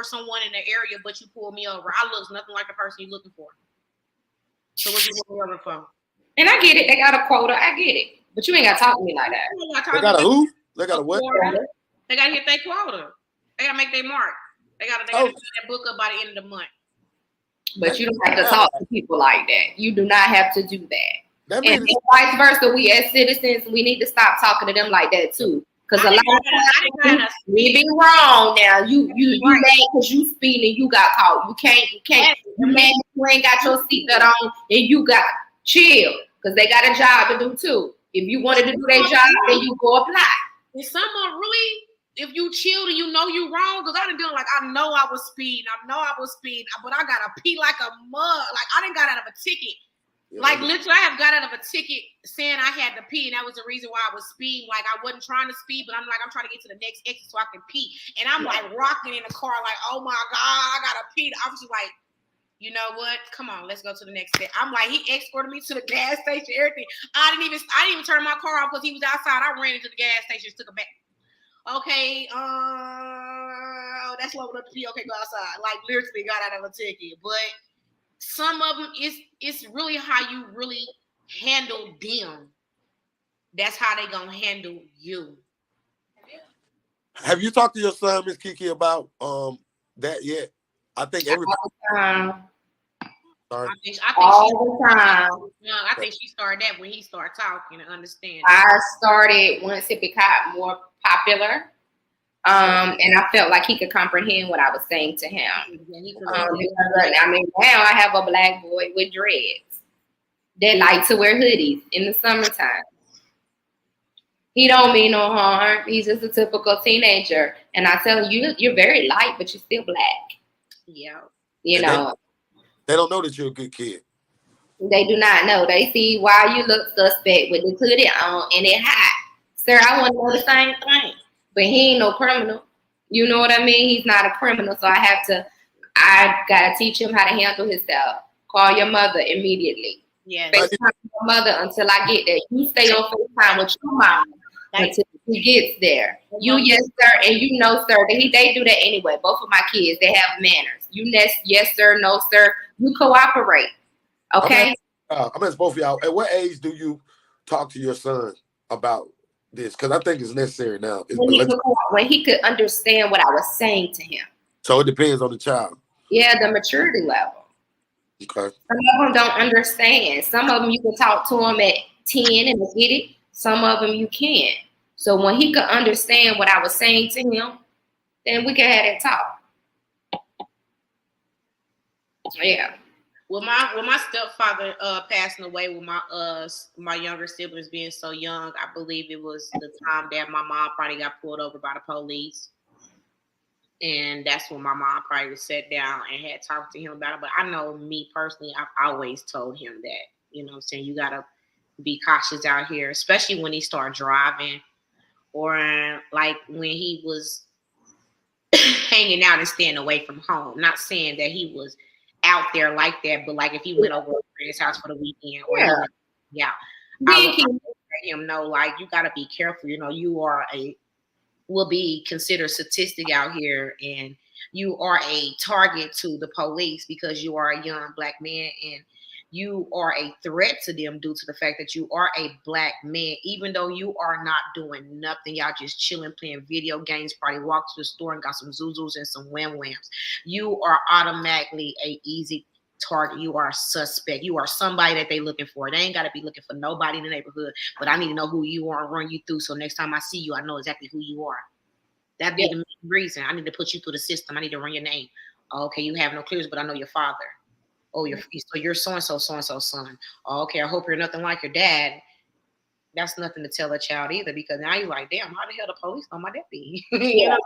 someone in the area, but you pulled me over. I look nothing like the person you looking for. So what you pull me over for? And I get it. They got a quota. I get it. But you ain't got to talk to me like that. They got a who? They got a what? They got to hit their quota. They got to make their mark. They got to get that book up by the end of the month. But you don't have to talk to people like that. You do not have to do that. And vice versa, we as citizens, we need to stop talking to them like that too. Because a lot of times we be wrong now. You mad because you speeding and you got caught. You can't. You mad you ain't got your seatbelt on and you got chill because they got a job to do too. If you wanted to do their job, then you go apply. Is someone really? If you chilled and you know you wrong, because I done done like I know I was speeding, but I gotta pee like a mug. Like I done got out of a ticket. Like literally, I have got out of a ticket saying I had to pee, and that was the reason why I was speeding. Like I wasn't trying to speed, but I'm trying to get to the next exit so I can pee. And I'm like rocking in the car, like, oh my God, I gotta pee. I was just like, you know what? Come on, let's go to the next step. I'm like, he escorted me to the gas station, everything. I didn't even turn my car off because he was outside. I ran into the gas station, took it back. Okay, that's loaded up to pee. Okay, go outside. Like literally got out of a ticket. But some of them, it's really how you really handle them. That's how they gonna handle you. Have you talked to your son, Miss KeeKee, about that yet? I think everybody. Sorry. I think all the time. I think she started that when he started talking and understanding. I started once it became more popular, and I felt like he could comprehend what I was saying to him. I mean, now I have a black boy with dreads that like to wear hoodies in the summertime. He don't mean no harm. He's just a typical teenager, and I tell you, you're very light, but you're still black. Yeah, you know. They don't know that you're a good kid. They do not know. They see why you look suspect with the hoodie on and it hot. Sir, I want to know the same thing. But he ain't no criminal. You know what I mean? He's not a criminal. So I got to teach him how to handle himself. Call your mother immediately. Yes. FaceTime your mother until I get there. You stay on FaceTime with your mom until he gets there. You, yes, sir, and you know, sir, they do that anyway. Both of my kids, they have manners. You yes, sir, no, sir. You cooperate, okay? I'm asking both of y'all, at what age do you talk to your son about this? Because I think it's necessary now. When he could understand what I was saying to him. So it depends on the child. Yeah, the maturity level. Okay. Some of them don't understand. Some of them you can talk to them at 10 and get it. Some of them you can't. So when he could understand what I was saying to him, then we can have that talk. Yeah. Well, my stepfather passing away with my younger siblings being so young, I believe it was the time that my mom probably got pulled over by the police. And that's when my mom probably was sat down and had talked to him about it. But I know me personally, I've always told him that, you know what I'm saying, you gotta be cautious out here, especially when he started driving or like when he was hanging out and staying away from home. Not saying that he was out there like that, but like if he went over to a friend's house for the weekend or he went, yeah, I would let him know, like, you got to be careful. You know, you are will be considered statistic out here, and you are a target to the police because you are a young black man and you are a threat to them due to the fact that you are a black man, even though you are not doing nothing. Y'all just chilling, playing video games, probably walked to the store and got some Zuzus and some Wham Whams. You are automatically a easy target. You are a suspect. You are somebody that they looking for. They ain't got to be looking for nobody in the neighborhood, but I need to know who you are and run you through. So next time I see you, I know exactly who you are. That'd be the main reason. I need to put you through the system. I need to run your name. Okay, you have no clues, but I know your father. Oh, you're so-and-so, so-and-so's son. Oh, okay, I hope you're nothing like your dad. That's nothing to tell a child either, because now you're like, damn, how the hell the police know my daddy? You know?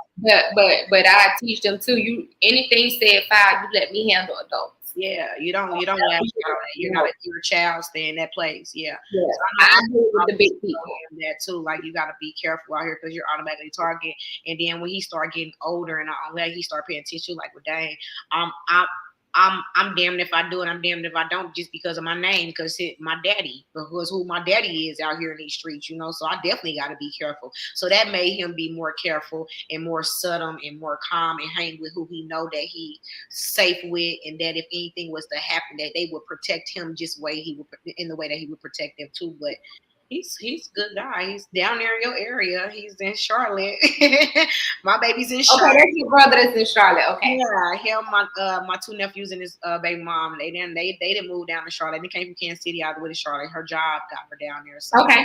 But I teach them too. You anything said 5, you let me handle adults. Yeah, you don't laugh about that. You're a child, stay in that place. Yeah. So I deal with the big people. That too. Like, you gotta be careful out here because you're automatically target. And then when he start getting older and all that, he start paying attention. Like, well, dang, I'm damned if I do it. I'm damned if I don't, just because of my name, because my daddy, because who my daddy is out here in these streets, you know. So I definitely got to be careful. So that made him be more careful and more subtle and more calm and hang with who he know that he safe with, and that if anything was to happen, that they would protect him just way he would in the way that he would protect them too. But he's a good guy. He's down there in your area. He's in Charlotte. My baby's in Charlotte. Okay, that's your brother that's in Charlotte. Okay. Yeah, him, my 2 nephews and his baby mom. They didn't move down to Charlotte. They came from Kansas City all the way to Charlotte. Her job got her down there. So okay.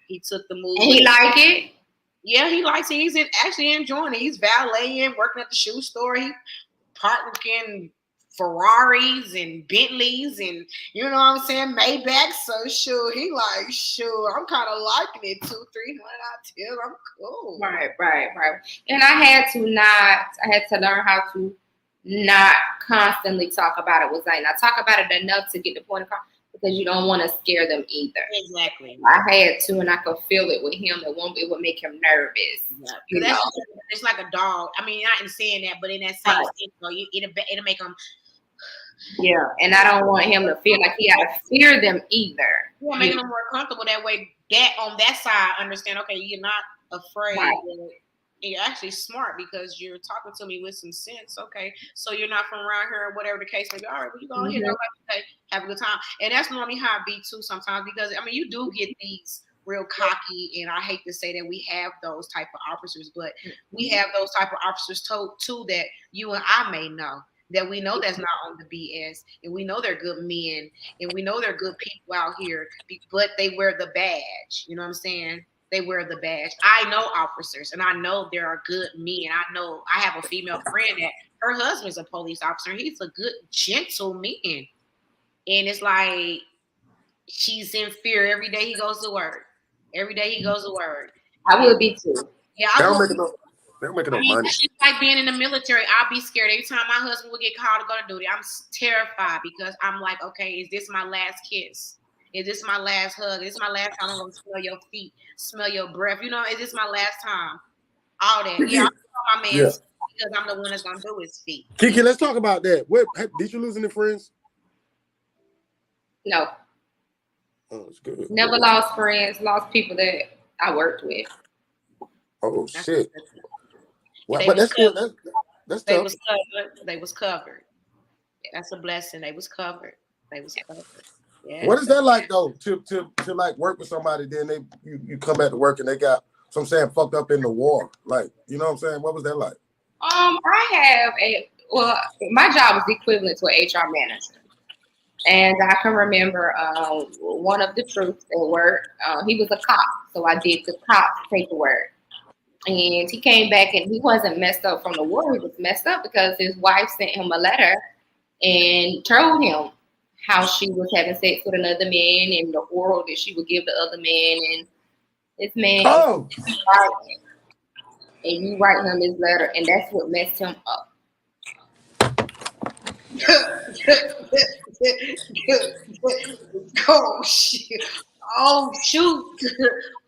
He took the move. And he like it? Yeah, he likes it. He's actually enjoying it. He's valeting, working at the shoe store. He parking Ferraris and Bentleys and, you know what I'm saying, Maybach. So sure, he like, sure, I'm kind of liking it. 200-300 out there. I'm cool. Right. And I had to learn how to not constantly talk about it with Zane. I talk about it enough to get the point across, because you don't want to scare them either. Exactly. I had to, and I could feel it with him. It would make him nervous. Yeah. It's like a dog. I mean, not in saying that, but in that same sense, it'll make him. Yeah, and I don't want him to feel like he got to fear them either. Yeah, making them more comfortable that way. That on that side, understand? Okay, you're not afraid. Right. You're actually smart because you're talking to me with some sense. Okay, so you're not from around here or whatever the case may be. All right, well, you go ahead, okay, have a good time. And that's normally how I be too sometimes, because I mean, you do get these real cocky, and I hate to say that we have those type of officers, but we have those type of officers too that you and I may know. That we know that's not on the BS, and we know they're good men, and we know they're good people out here, but they wear the badge. You know what I'm saying? They wear the badge. I know officers, and I know there are good men. I know I have a female friend that her husband's a police officer, and he's a good, gentle man. And it's like she's in fear every day he goes to work. Every day he goes to work. I would be too. Yeah, They're making no money. It's just like being in the military. I'll be scared every time my husband would get called to go to duty. I'm terrified because I'm like, okay, is this my last kiss? Is this my last hug? Is this my last time I'm going to smell your feet, smell your breath? You know, is this my last time? All that. Yeah, I'm my man because I'm the one that's going to do his feet. KeeKee, let's talk about that. Did you lose any friends? No. Oh, it's good. Never lost friends, lost people that I worked with. Oh, shit. Well, but that's good. That's tough. They was covered. That's a blessing. They was covered. Yeah. What is that like though? To like work with somebody, then you come back to work and they got some saying fucked up in the war. Like, you know what I'm saying? What was that like? I have my job was equivalent to an HR manager. And I can remember one of the troops at work, he was a cop. So I did the cop paperwork. And he came back and he wasn't messed up from the war. He was messed up because his wife sent him a letter and told him how she was having sex with another man and the oral that she would give the other man. And this man is Oh, writing, and you write him this letter, and that's what messed him up. Oh shit! Oh shoot!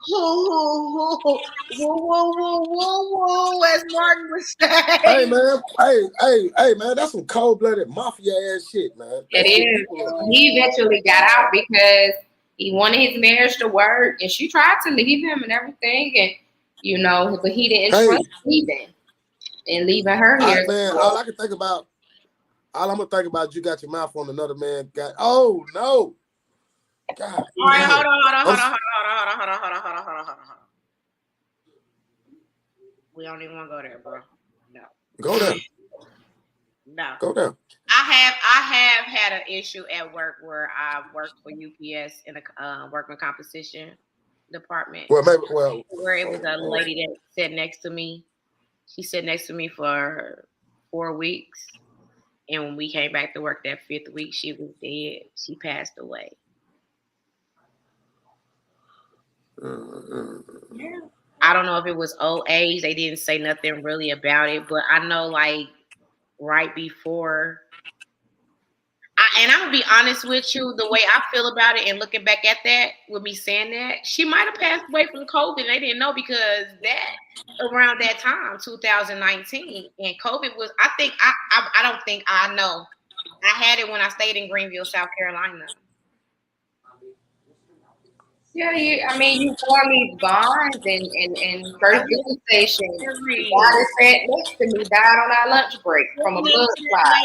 Whoa, whoa, whoa, whoa! As Martin was saying. hey man, hey man, that's some cold-blooded mafia ass shit, man. It is. He eventually got out because he wanted his marriage to work, and she tried to leave him and everything, and but he didn't trust leaving her here. Man, all I'm gonna think about, you got your mouth on another man. Oh no. God. All right, hold on. We don't even want to go there, bro. No. Go there. No. Go there. I have had an issue at work where I worked for UPS in a workman compensation department. Where it was a lady that sat next to me. She sat next to me for 4 weeks. And when we came back to work that 5th week, she was dead. She passed away. Yeah. I don't know if it was old age. They didn't say nothing really about it, but I know like right before. And I'm gonna be honest with you, the way I feel about it and looking back at that, with me saying that, she might have passed away from COVID. They didn't know because that around that time, 2019, and COVID was. I don't think I know. I had it when I stayed in Greenville, South Carolina. Yeah, you form these bonds and first duty station. God is sat next to me, died on our lunch break from a blood clot.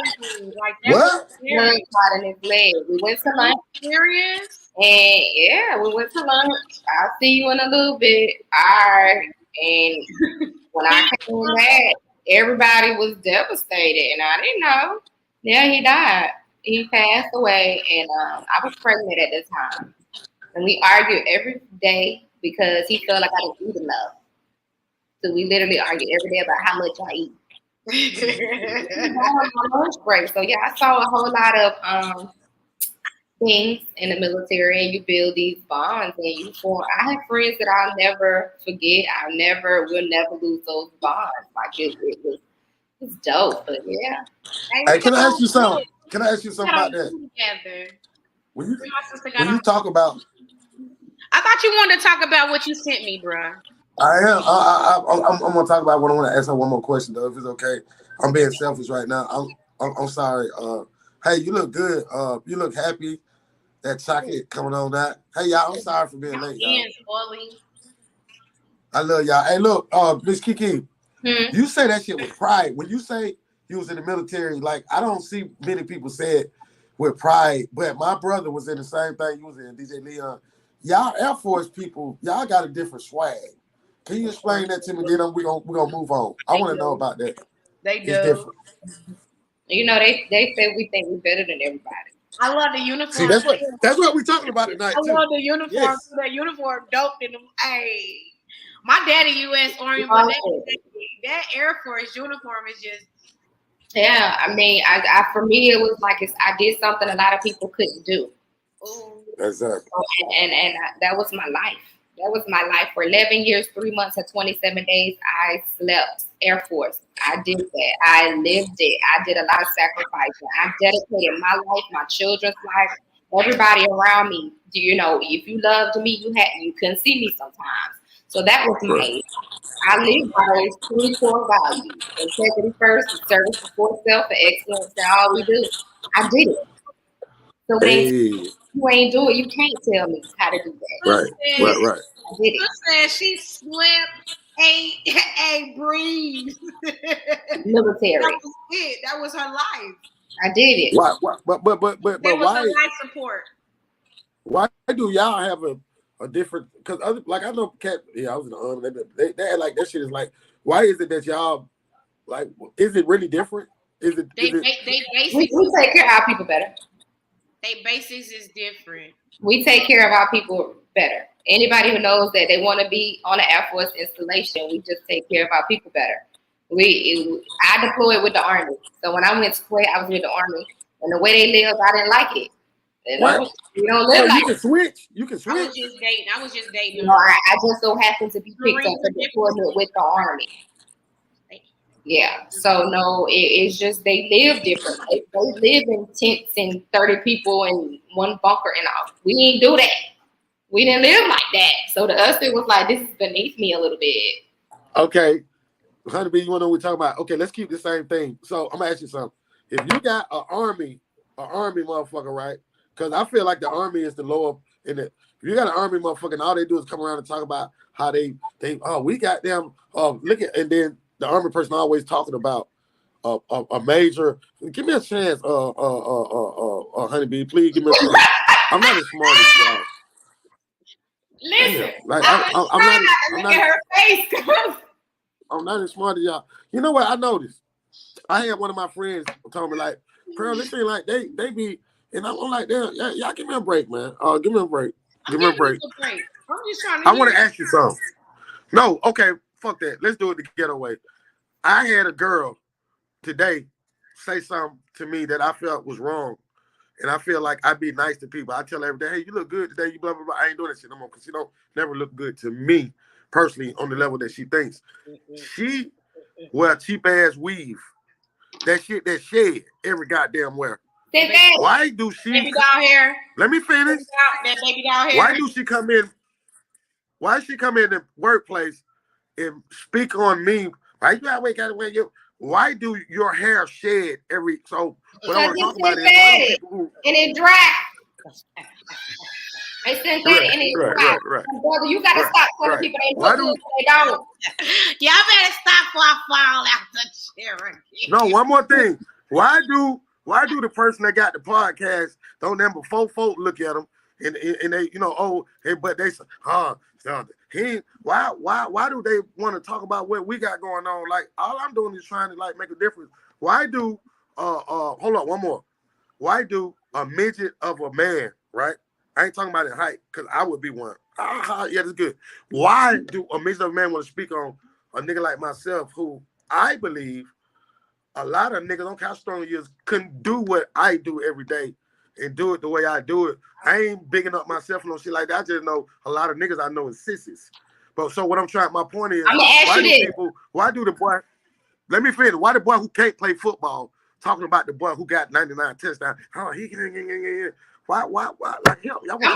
What? Blood clot in his leg. We went to lunch. Serious? And yeah, we went to lunch. I'll see you in a little bit. All right. And when I came back, everybody was devastated, and I didn't know. Yeah, he died. He passed away, and I was pregnant at the time. And we argued every day because he felt like I didn't eat enough. So we literally argue every day about how much I eat. On my lunch break. So yeah, I saw a whole lot of things in the military, and you build these bonds, and you form. I have friends that I'll never forget. Will never lose those bonds. Like it's dope. But yeah. Hey, can I ask you something? About that? When you talk about, I thought you wanted to talk about what you sent me, bro. I am. I'm gonna talk about what I want to ask her. One more question, though, if it's okay. I'm being selfish right now. I'm sorry. Hey, you look good. You look happy. That chocolate coming on that. Hey, y'all. I'm sorry for being late, y'all. I love y'all. Hey, look, Miss KeeKee. You say that shit with pride. When you say you was in the military, like I don't see many people say it with pride. But my brother was in the same thing you was in, DJ Leon. Y'all Air Force people, y'all got a different swag. Can you explain that to me? Then we're gonna move on. I want to know about that. They do. It's different. They say we think we're better than everybody. I love the uniform. See, that's what we're talking about tonight. I love the uniform. Yes. That uniform dope in them. Hey, my daddy U.S. Army, but that Air Force uniform is just. Yeah, I mean, I for me it was like I did something a lot of people couldn't do. Ooh. Exactly. And that was my life. That was my life for 11 years, 3 months, and 27 days. I slept Air Force. I did that. I lived it. I did a lot of sacrificing. I dedicated my life, my children's life, everybody around me. If you loved me, you couldn't see me sometimes. So that was my life. I lived by those 3 core values: integrity first, service before self, and excellence in all we do. I did it. So you ain't do it. You can't tell me how to do that. Right. I did it. Said she slept, ate, breathed. Military. That was it. That was her life. I did it. Why? But why? Life support. Why do y'all have a different? Because I know Cat. Yeah, I was in the army. They had like that shit is like. Why is it that y'all like? Is it really different? They we take care of our people better. They basics is different. We take care of our people better. Anybody who knows that they want to be on an Air Force installation, we just take care of our people better. I deployed with the Army. So when I went to Kuwait, I was with the Army. And the way they live, I didn't like it. You know, What? you don't live So like you can switch. You can I was switch. just dating. I was just dating. you know, I just so happened to be picked up for deployment with the Army. Yeah. So no, it's just they live different. They live in tents and 30 people in one bunker and all. We didn't do that. We didn't live like that. So to us, it was like, this is beneath me a little bit. Okay. Honeybee, you want to know what we're talking about? Okay, let's keep the same thing. So I'm gonna ask you something. If you got an army motherfucker, right? Because I feel like the army is the lower in the. If you got an army motherfucker, and all they do is come around and talk about how they we got them look at, and then the army person always talking about a major. Give me a chance, Honeybee. Please give me a chance. I'm not as smart as y'all. Listen, Damn, like I'm not I'm look not. at her face. I'm not as smart as y'all. You know what I noticed? I had one of my friends told me like, Pearl, this ain't like they be, and I'm like, damn, y'all give me a break, man. Give me a break. Give me a break. I'm just trying to. I want to ask you something. No, okay, fuck that. Let's do it the getaway. I had a girl today say something to me that I felt was wrong, and I feel like I be nice to people. I tell her every day, hey, you look good today. You blah blah blah. I ain't doing that shit no more because she don't never look good to me personally on the level that she thinks. She wear cheap ass weave. That shit that shed every goddamn where. Why do she? Baby doll hair. Let me finish. That baby doll hair. Why do she come in? Why she come in the workplace and speak on me? Why you always gotta wear your? Why do your hair shed every? So what I want to talk about is why do people who, and it dry. It's synthetic and it's dry. Right. Brother, you gotta stop telling people they look good when they don't. Y'all better stop before I fall out the chair again. No, one more thing. Why do the person that got the podcast don't them before folk look at them and they but they say why do they want to talk about what we got going on? Like all I'm doing is trying to like make a difference. Why do hold on one more? Why do a midget of a man, right? I ain't talking about in height because I would be one. Yeah, that's good. Why do a midget of a man want to speak on a nigga like myself who I believe a lot of niggas, don't count strong years, couldn't do what I do every day and do it the way I do it. I ain't bigging up myself and no shit like that. I just know a lot of niggas I know is sissies. But so what I'm trying, my point is, why do the boy, let me finish, why the boy who can't play football talking about the boy who got 99 touchdowns? Oh, why, like, hell, y'all I'm gonna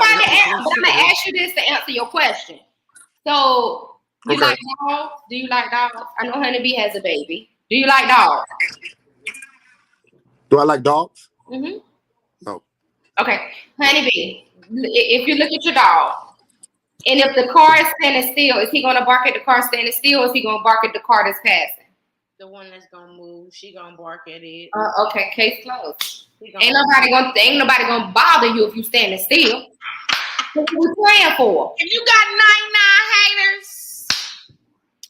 ask you this to answer your question. So, you like dogs? Do you like dogs? I know Honeybee has a baby. Do you like dogs? Do I like dogs? Mm-hmm. No. Okay, Honeybee, if you look at your dog, and if the car is standing still, is he gonna bark at the car standing still, or is he gonna bark at the car that's passing? The one that's gonna move, she gonna bark at it. Okay, case closed. Ain't nobody gonna bother you if you standing still. What are we praying for? If you got 99 haters,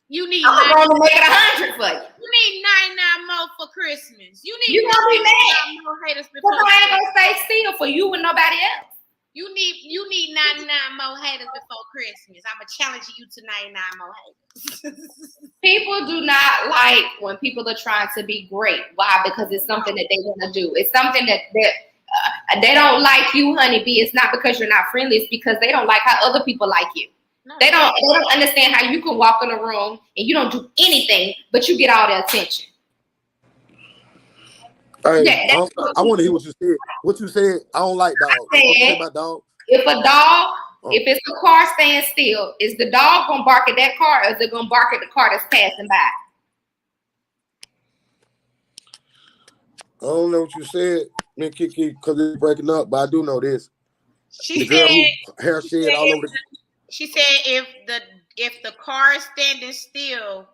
you need. I'm gonna make it 100 for you. You need 99 more for Christmas. You gonna be mad. More haters before. I ain't gonna stay still for you and nobody else. You need 99 more haters before Christmas. I'ma challenge you to 99 more haters. People do not like when people are trying to be great. Why? Because it's something that they want to do. It's something that they don't like you, Honeybee. It's not because you're not friendly. It's because they don't like how other people like you. No, they don't understand how you can walk in a room and you don't do anything, but you get all the attention. Hey, I want to hear what you said. What you said, I don't like dogs. What you say about dogs? If it's a car staying still, is the dog gonna bark at that car, or is it gonna bark at the car that's passing by? I don't know what you said, man, KeeKee, because it's breaking up, but I do know this. She said, hair shed all over. She said, if the car is standing still,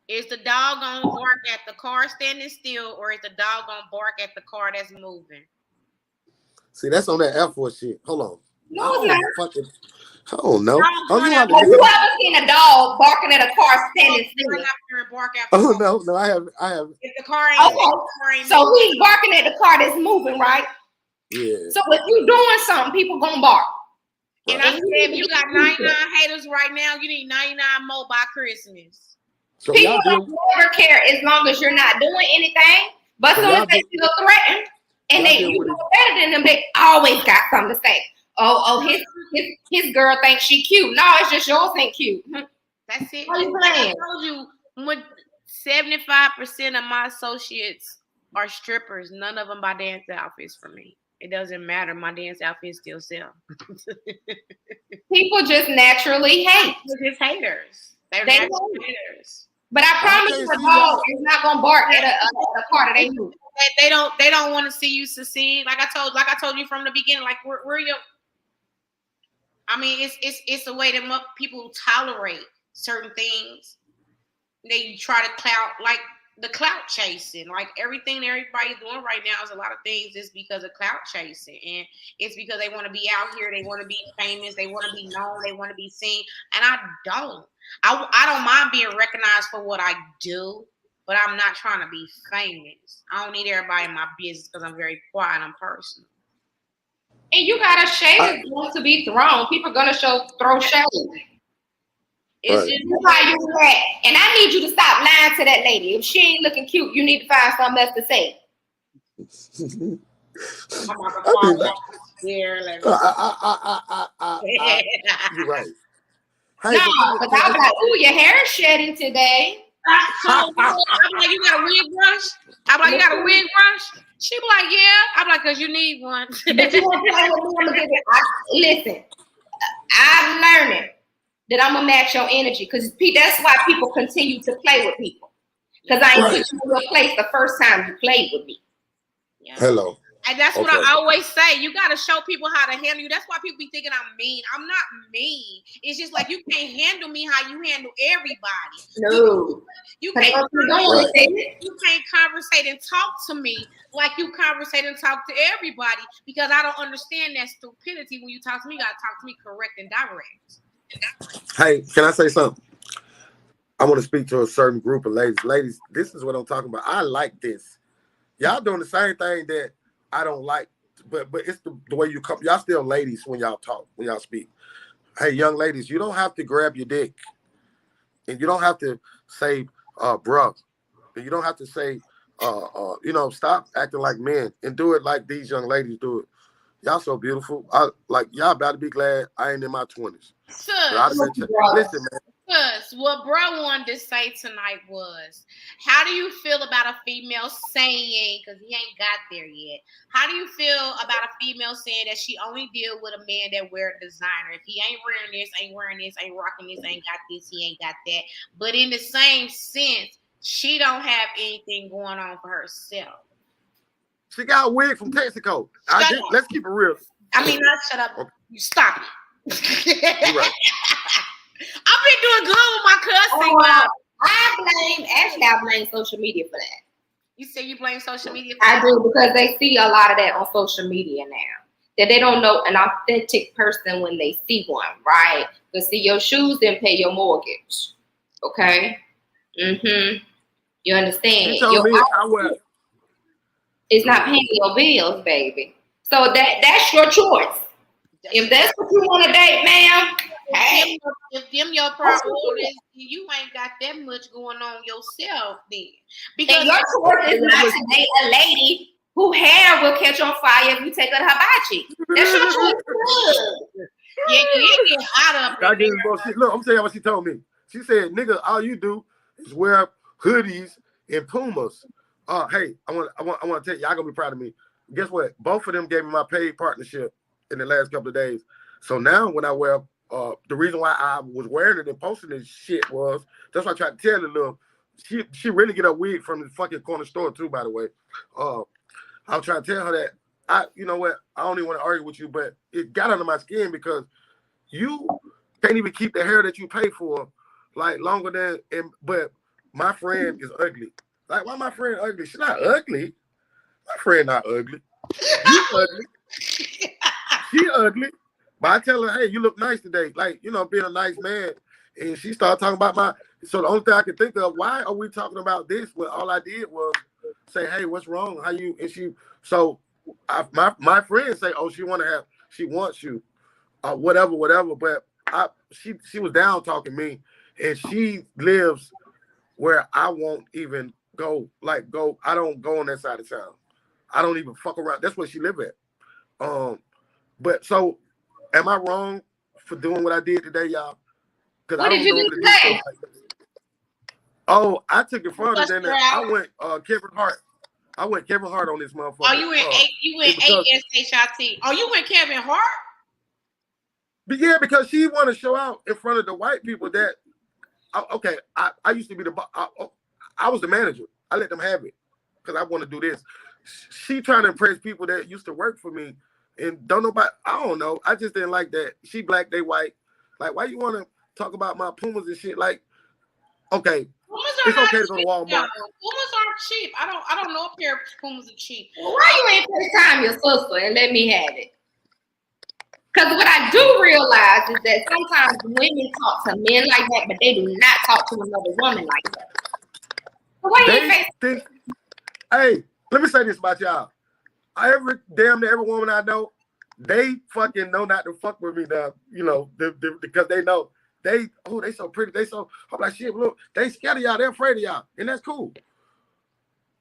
is the dog gonna bark at the car standing still, or is the dog gonna bark at the car that's moving? See, that's on that Air Force shit. Hold on. No, it's not. I don't know. Have you ever seen a dog barking at a car standing still? Oh no, I haven't. If the car ain't so he's barking at the car that's moving, right? Yeah. So if you doing something, people gonna bark. And I said, if you got 99 haters right now, you need 99 more by Christmas. So people don't never care as long as you're not doing anything. But soon as they feel threatened And they, you know better than them. They always got something to say. His girl thinks she cute. No, it's just yours ain't cute. That's it. What you Like I saying? told you, 75% of my associates are strippers. None of them buy dance outfits for me. It doesn't matter. My dance outfits still sell. People just naturally hate. They're just haters. They're They natural hate. haters. But I promise you, a dog is not gonna bark at a part of their move. They don't want to see you succeed. Like I told you from the beginning. Like we're your. I mean, it's a way that people tolerate certain things. They try to the clout chasing. Like everything everybody's doing right now is a lot of things is because of clout chasing, and it's because they want to be out here. They want to be famous. They want to be known. They want to be seen. And I don't. I don't mind being recognized for what I do, but I'm not trying to be famous. I don't need everybody in my business because I'm very quiet and I'm personal. And you got a shade to be thrown. People are gonna throw shade. It's just how you act. And I need you to stop lying to that lady. If she ain't looking cute, you need to find something else to say. You're right. Hey, no, because I was like, ooh, your hair is shedding today. I'm like, you got a wig brush? I'm like, you got a wig brush? She be like, yeah. I'm like, because you need one. But you want to play with me? Listen, I'm learning that I'm going to match your energy because that's why people continue to play with people. Because I ain't put you in your place the first time you played with me. Yeah. Hello. And that's what I always say. You got to show people how to handle you. That's why people be thinking I'm mean. I'm not mean. It's just like you can't handle me how you handle everybody. No. You can't conversate and talk to me like you conversate and talk to everybody because I don't understand that stupidity. When you talk to me, you got to talk to me correct and direct. Hey, can I say something? I want to speak to a certain group of ladies. Ladies, this is what I'm talking about. I like this. Y'all doing the same thing that I don't like, but it's the way you come. Y'all still ladies when y'all talk, when y'all speak. Hey, young ladies, you don't have to grab your dick. And you don't have to say, bruh. And you don't have to say, stop acting like men and do it like these young ladies do it. Y'all so beautiful. Y'all about to be glad I ain't in my 20s. Listen, man. Because what bro wanted to say tonight was, how do you feel about a female saying, because he ain't got there yet, how do you feel about a female saying that she only deal with a man that wear designer? If he ain't wearing this, ain't rocking this, ain't got this, he ain't got that. But in the same sense, she don't have anything going on for herself. She got a wig from Texaco. Let's keep it real. I mean, not shut up. Okay. You stop it. You're right. I've been doing good with my cousin. I blame social media for that. You say you blame social media for that? I do, because they see a lot of that on social media now. That they don't know an authentic person when they see one, right? Because see, your shoes didn't pay your mortgage. Okay? Mm-hmm. You understand? It's not paying your bills, baby. So that's your choice. If that's what you want to date, ma'am, hey. If them your priorities, you ain't got that much going on yourself then. Because and your choice is not to date a lady whose hair will catch on fire if you take her to hibachi. That's your choice. Yeah, you get hot up. Look, I'm telling you what she told me. She said, nigga, all you do is wear hoodies and Pumas. Hey, I want to tell you, y'all gonna be proud of me. Guess what? Both of them gave me my paid partnership in the last couple of days. So now when I wear the reason why I was wearing it and posting this shit was that's why I tried to tell her, little. She really get a wig from the fucking corner store too, by the way. I was trying to tell her that you know what, I don't even want to argue with you, but it got under my skin because you can't even keep the hair that you pay for like longer than but my friend is ugly. Like, why my friend ugly? She's not ugly. My friend not ugly. You ugly. She ugly. But I tell her, hey, you look nice today. Like, being a nice man. And she started talking about so the only thing I could think of, why are we talking about this when all I did was say, hey, what's wrong? How you, and she, so my friend say, oh, she wants you, whatever. But she was down talking me, and she lives where I won't even go. I don't go on that side of town. I don't even fuck around. That's where she live at. But so, am I wrong for doing what I did today, y'all? Because I don't normally do stuff like this. Oh, I took it further than that. I went Kevin Hart. I went Kevin Hart on this motherfucker. Oh, you went ASHIT. Oh, you went Kevin Hart? But yeah, because she want to show out in front of the white people that, okay, I used to be I was the manager. I let them have it because I want to do this. She trying to impress people that used to work for me and don't know about, I don't know. I just didn't like that. She black, they white. Like, why you want to talk about my Pumas and shit? Like, okay, it's okay to go to Walmart. Pumas aren't cheap. I don't know if pair of Pumas are cheap. Well, why you ain't FaceTime your sister and let me have it? Because what I do realize is that sometimes women talk to men like that, but they do not talk to another woman like that. So why you ain't FaceTime? Hey, let me say this about y'all. Damn near every woman I know, they fucking know not to fuck with me now, you know, because they know they so pretty, I'm like, shit, look, they scared of y'all, they're afraid of y'all, and that's cool.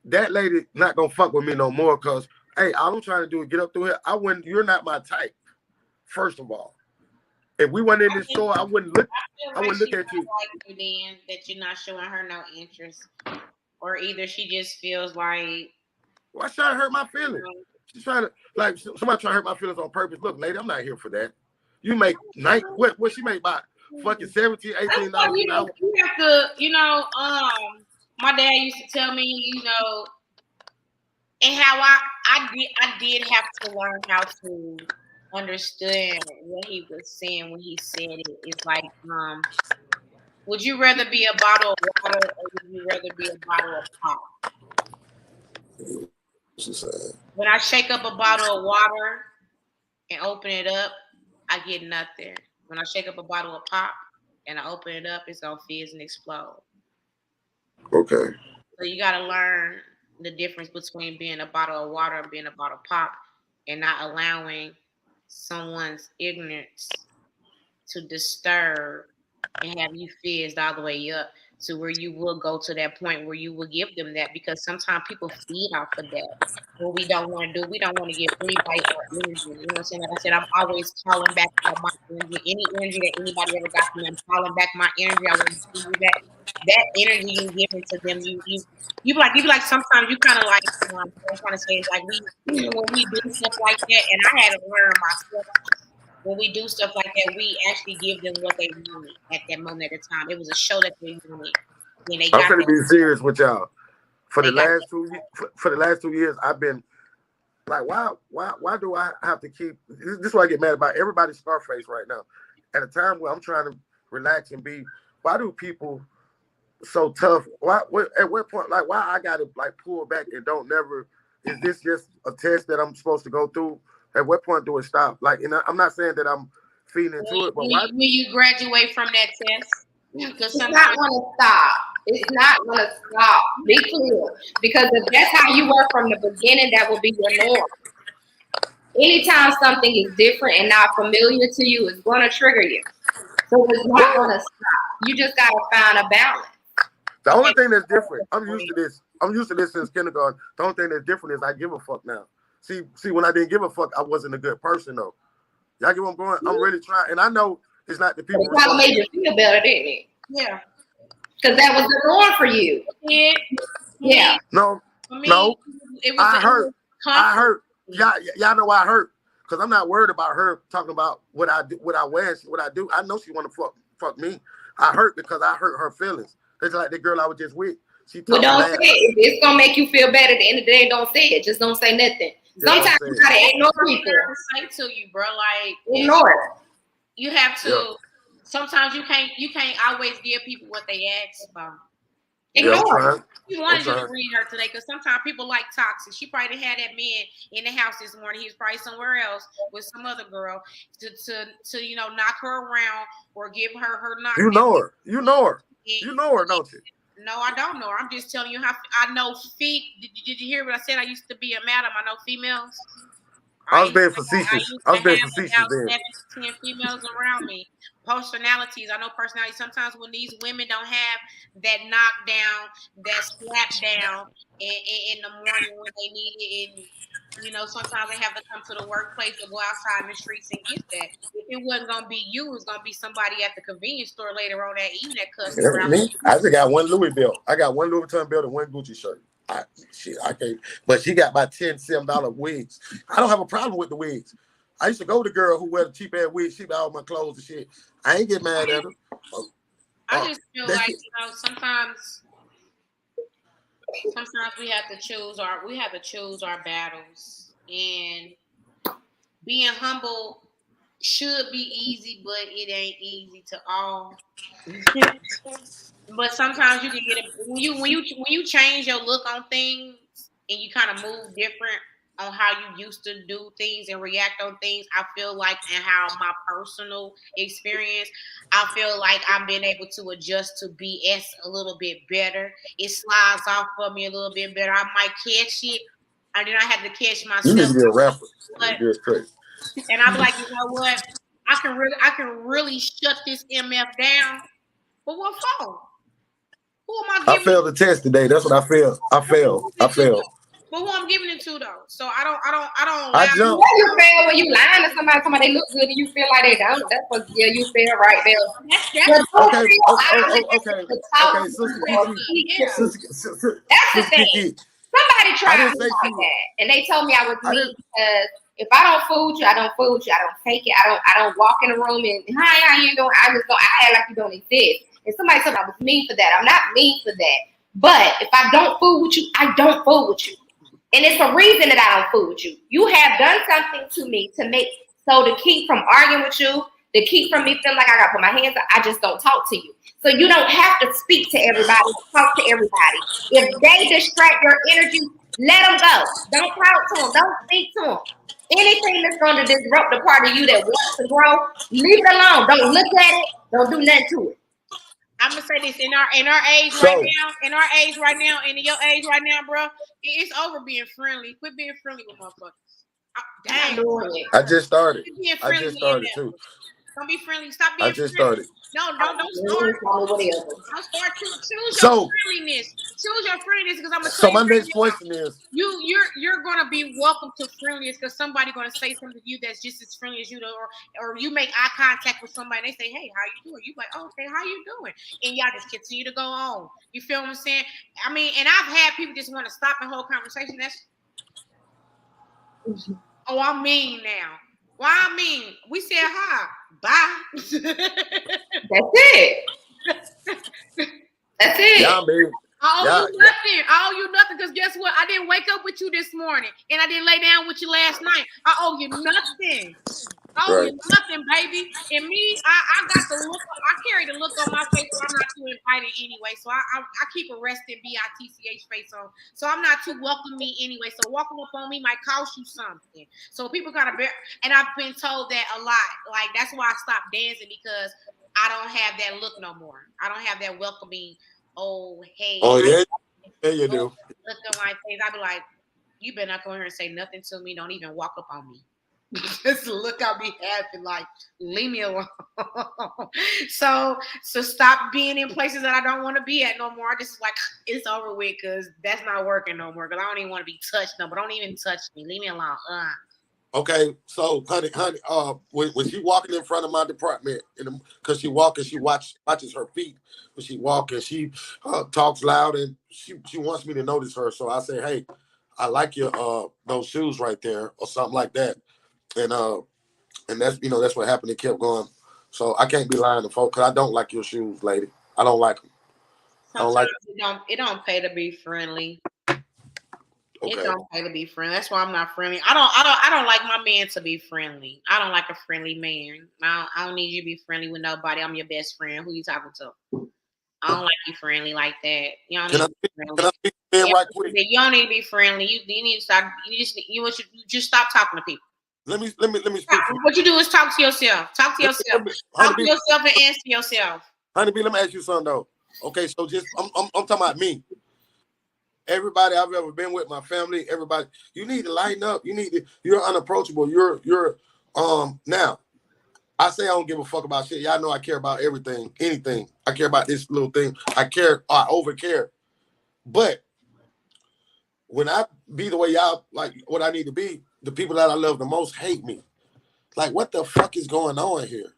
That lady not gonna fuck with me no more, cause hey, all I'm trying to do is get up through here. You're not my type, first of all. If we went in this store, I wouldn't look at you. Like you then, that you're not showing her no interest, or either she just feels like. Why trying to hurt my feelings? She's trying to, like, somebody trying to hurt my feelings on purpose. Look, lady, I'm not here for that. You make what she made by fucking $17, $18 an hour. You have to, my dad used to tell me, and how I did have to learn how to understand what he was saying when he said it. It's like, would you rather be a bottle of water or would you rather be a bottle of pop? When I shake up a bottle of water and open it up, I get nothing. When I shake up a bottle of pop and I open it up, it's gonna fizz and explode. Okay. So you gotta learn the difference between being a bottle of water and being a bottle of pop, and not allowing someone's ignorance to disturb and have you fizzed all the way up to where you will go to that point where you will give them that, because sometimes people feed off of that. What we don't want to do, we don't want to give anybody our energy. You know what I'm saying? Like I said, I'm always calling back my energy. Any energy that anybody ever got from me, I'm calling back my energy. I want to see you that energy you giving to them. You be like sometimes you kind of like, what I'm trying to say is like when we do stuff like that, and I had to learn myself. When we do stuff like that, we actually give them what they wanted at that moment at the time. It was a show that they wanted. I'm going to be serious with y'all. For the last 2 years, I've been like, why do I have to keep? This is what I get mad about. Everybody's Scarface right now. At a time where I'm trying to relax and be, why do people so tough? At what point, like, why I got to like pull back and don't never? Is this just a test that I'm supposed to go through? At what point do it stop? Like, and I'm not saying that I'm feeding into it, but why? When you graduate from that test, it's not going to stop. It's not going to stop. Be clear, because if that's how you were from the beginning, that will be your norm. Anytime something is different and not familiar to you, it's going to trigger you. So it's not going to stop. You just got to find a balance. The only thing that's different, I'm used to this. I'm used to this since kindergarten. The only thing that's different is I give a fuck now. See, when I didn't give a fuck, I wasn't a good person, though. Y'all get what I'm going? I'm really trying. And I know it's not the people. It probably made you feel better, didn't it? Yeah. Because that was the norm for you. Yeah. No. I hurt. Y'all know I hurt. Because I'm not worried about her talking about what I do, what I wear, what I do. I know she want to fuck me. I hurt because I hurt her feelings. It's like the girl I was just with. Well, don't say it. If it's gonna make you feel better at the end of the day, don't say it. Just don't say nothing. Sometimes you gotta ignore people. Say to you, bro, like ignore it. You have to. Yeah. Sometimes you can't always give people what they ask for. Ignore it. You wanted you to read her today, because sometimes people like toxic. She probably had that man in the house this morning. He was probably somewhere else with some other girl to knock her around or give her knock. You know her. You know her, don't you? No, I don't know her. I'm just telling you how I know feet. Did you hear what I said? I used to be a madam. I know females. I was being facetious. I was being facetious then. 7 to 10 females around me personalities. I know personalities. Sometimes when these women don't have that knockdown, that slap down in the morning when they need it, and sometimes they have to come to the workplace or go outside in the streets and get that. If it wasn't gonna be you, it was gonna be somebody at the convenience store later on that evening that cussed her out. Me? I just got one Louis belt. I got one Louis Vuitton belt and one Gucci shirt. I can't. But she got about $7 wigs. I don't have a problem with the wigs. I used to go to the girl who wear the cheap ass wigs. She buy all my clothes and shit. I ain't get mad at her. I just feel like sometimes we have to choose our battles, and being humble should be easy, but it ain't easy to all. But sometimes you can get it when you change your look on things and you kind of move different on how you used to do things and react on things. I feel like, and how my personal experience, I feel like I've been able to adjust to BS a little bit better. It slides off for me a little bit better. I might catch it, and then I have to catch myself. You need to be a rapper. And I'm like, you know what? I can really shut this MF down. But what for? Who am I giving? I failed the test today. That's what I failed. I failed. But who I'm giving it to though? So I don't. I jumped. Why you fail when you lying to somebody? Somebody they look good and you feel like they don't. That's what you fail right there. That's the thing. Somebody tried me like that, and they told me I was mean because if I don't fool you, I don't fool you. I don't fake it. I don't walk in the room and hi, how you doing? I act like you don't exist. And somebody said I was mean for that. I'm not mean for that. But if I don't fool with you, I don't fool with you. And it's a reason that I don't fool with you. You have done something to me to keep from arguing with you, to keep from me feeling like I got to put my hands up, I just don't talk to you. So you don't have to speak to everybody, talk to everybody. If they distract your energy, let them go. Don't talk to them. Don't speak to them. Anything that's going to disrupt the part of you that wants to grow, leave it alone. Don't look at it. Don't do nothing to it. I'm gonna say this in our age right now, and in your age right now, bro, it's over being friendly. Quit being friendly with motherfuckers. Dang, I just started. Too. Don't be friendly. Stop being. I just started. No, don't start. Don't start. Choose your friendliness. Choose your friendliness because I'm gonna. So my next question is: you're gonna be welcome to friendliness because somebody's gonna say something to you that's just as friendly as you, or you make eye contact with somebody and they say, "Hey, how you doing?" You like, "Oh, okay, how you doing?" And y'all just continue to go on. You feel what I'm saying? I mean, and I've had people just want to stop the whole conversation. Oh, I'm mean now. Why I mean? We said hi. Bye. That's it. That's it. Yeah, baby. I owe you nothing because guess what? I didn't wake up with you this morning and I didn't lay down with you last night. I owe you nothing. I owe you nothing, baby. And me, I got the look. I carry the look on my face, so I'm not too invited anyway. So I keep a resting BITCH face on. So I'm not too welcome me anyway. So walking up on me might cost you something. So people gotta bear. And I've been told that a lot. Like that's why I stopped dancing because I don't have that look no more. I don't have that welcoming. Oh, hey. Oh, yeah. Yeah, you do. Look at my face. I'd be like, you better not come here and say nothing to me. Don't even walk up on me. Just look, I'll be happy. Like, leave me alone. So stop being in places that I don't want to be at no more. I just like, it's over with because that's not working no more. Because I don't even want to be touched no more. Don't even touch me. Leave me alone. Okay, so honey, when she walking in front of my department, because she watches her feet. When she walking, she talks loud and she wants me to notice her. So I say, hey, I like your those shoes right there, or something like that. And that's that's what happened. It kept going. So I can't be lying to folks because I don't like your shoes, lady. I don't like them. Sometimes it don't pay to be friendly. Okay. It don't pay to be friendly. That's why I'm not friendly. I don't like my man to be friendly. I don't like a friendly man. I don't need you to be friendly with nobody. I'm your best friend. Who you talking to? I don't like you friendly like that. You don't need to be friendly. Right quick? You don't need to be friendly. You need to stop. You just stop talking to people. Let me speak. What you do is talk to yourself. Talk to yourself. Talk to yourself and answer yourself. Honeybee, let me ask you something though. Okay, so just I'm talking about me. Everybody I've ever been with, my family, everybody, you need to lighten up. You're unapproachable. You're now. I say I don't give a fuck about shit. Y'all know I care about everything, anything. I care about this little thing. I over care. But when I be the way y'all like what I need to be, the people that I love the most hate me. Like, what the fuck is going on here?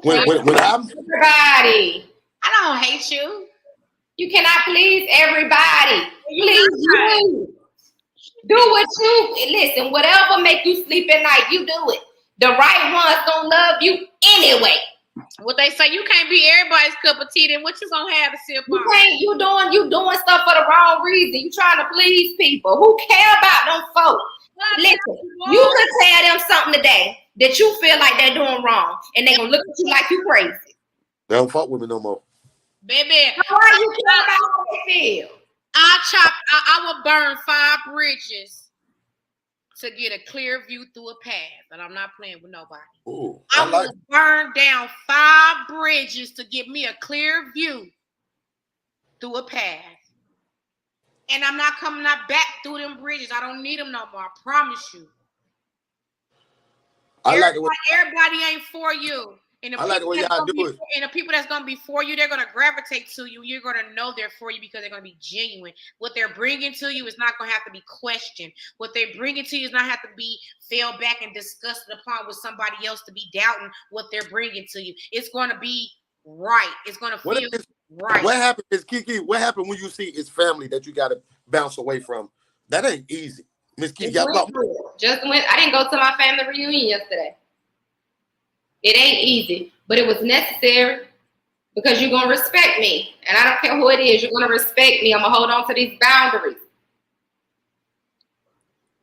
When I'm everybody, I don't hate you. you cannot please everybody. Please you. Do what you listen. Whatever make you sleep at night, you do it. The right one's gonna love you anyway. What they say, you can't be everybody's cup of tea. Then what you gonna have to sip on? You doing stuff for the wrong reason. You trying to please people. Who care about them folks? Listen, you can tell them something today that you feel like they're doing wrong, and they're gonna look at you like you crazy. They don't fuck with me no more. Baby, why you care about how they feel? I will burn 5 bridges to get a clear view through a path, and I'm not playing with nobody. Ooh, I will burn down 5 bridges to get me a clear view through a path. And I'm not coming back through them bridges. I don't need them no more. I promise you. Everybody ain't for you. And the like the way y'all do it. And the people that's gonna be for you, they're gonna gravitate to you. You're gonna know they're for you because they're gonna be genuine. What they're bringing to you is not gonna have to be questioned. What they're bringing to you is not have to be fell back and discussed upon with somebody else to be doubting what they're bringing to you. It's gonna be right. It's gonna feel right. What happened is KeeKee? What happened when you see it's family that you gotta bounce away from? That ain't easy, Miss KeeKee. Just went. I didn't go to my family reunion yesterday. It ain't easy, but it was necessary because you're going to respect me. And I don't care who it is. You're going to respect me. I'm going to hold on to these boundaries.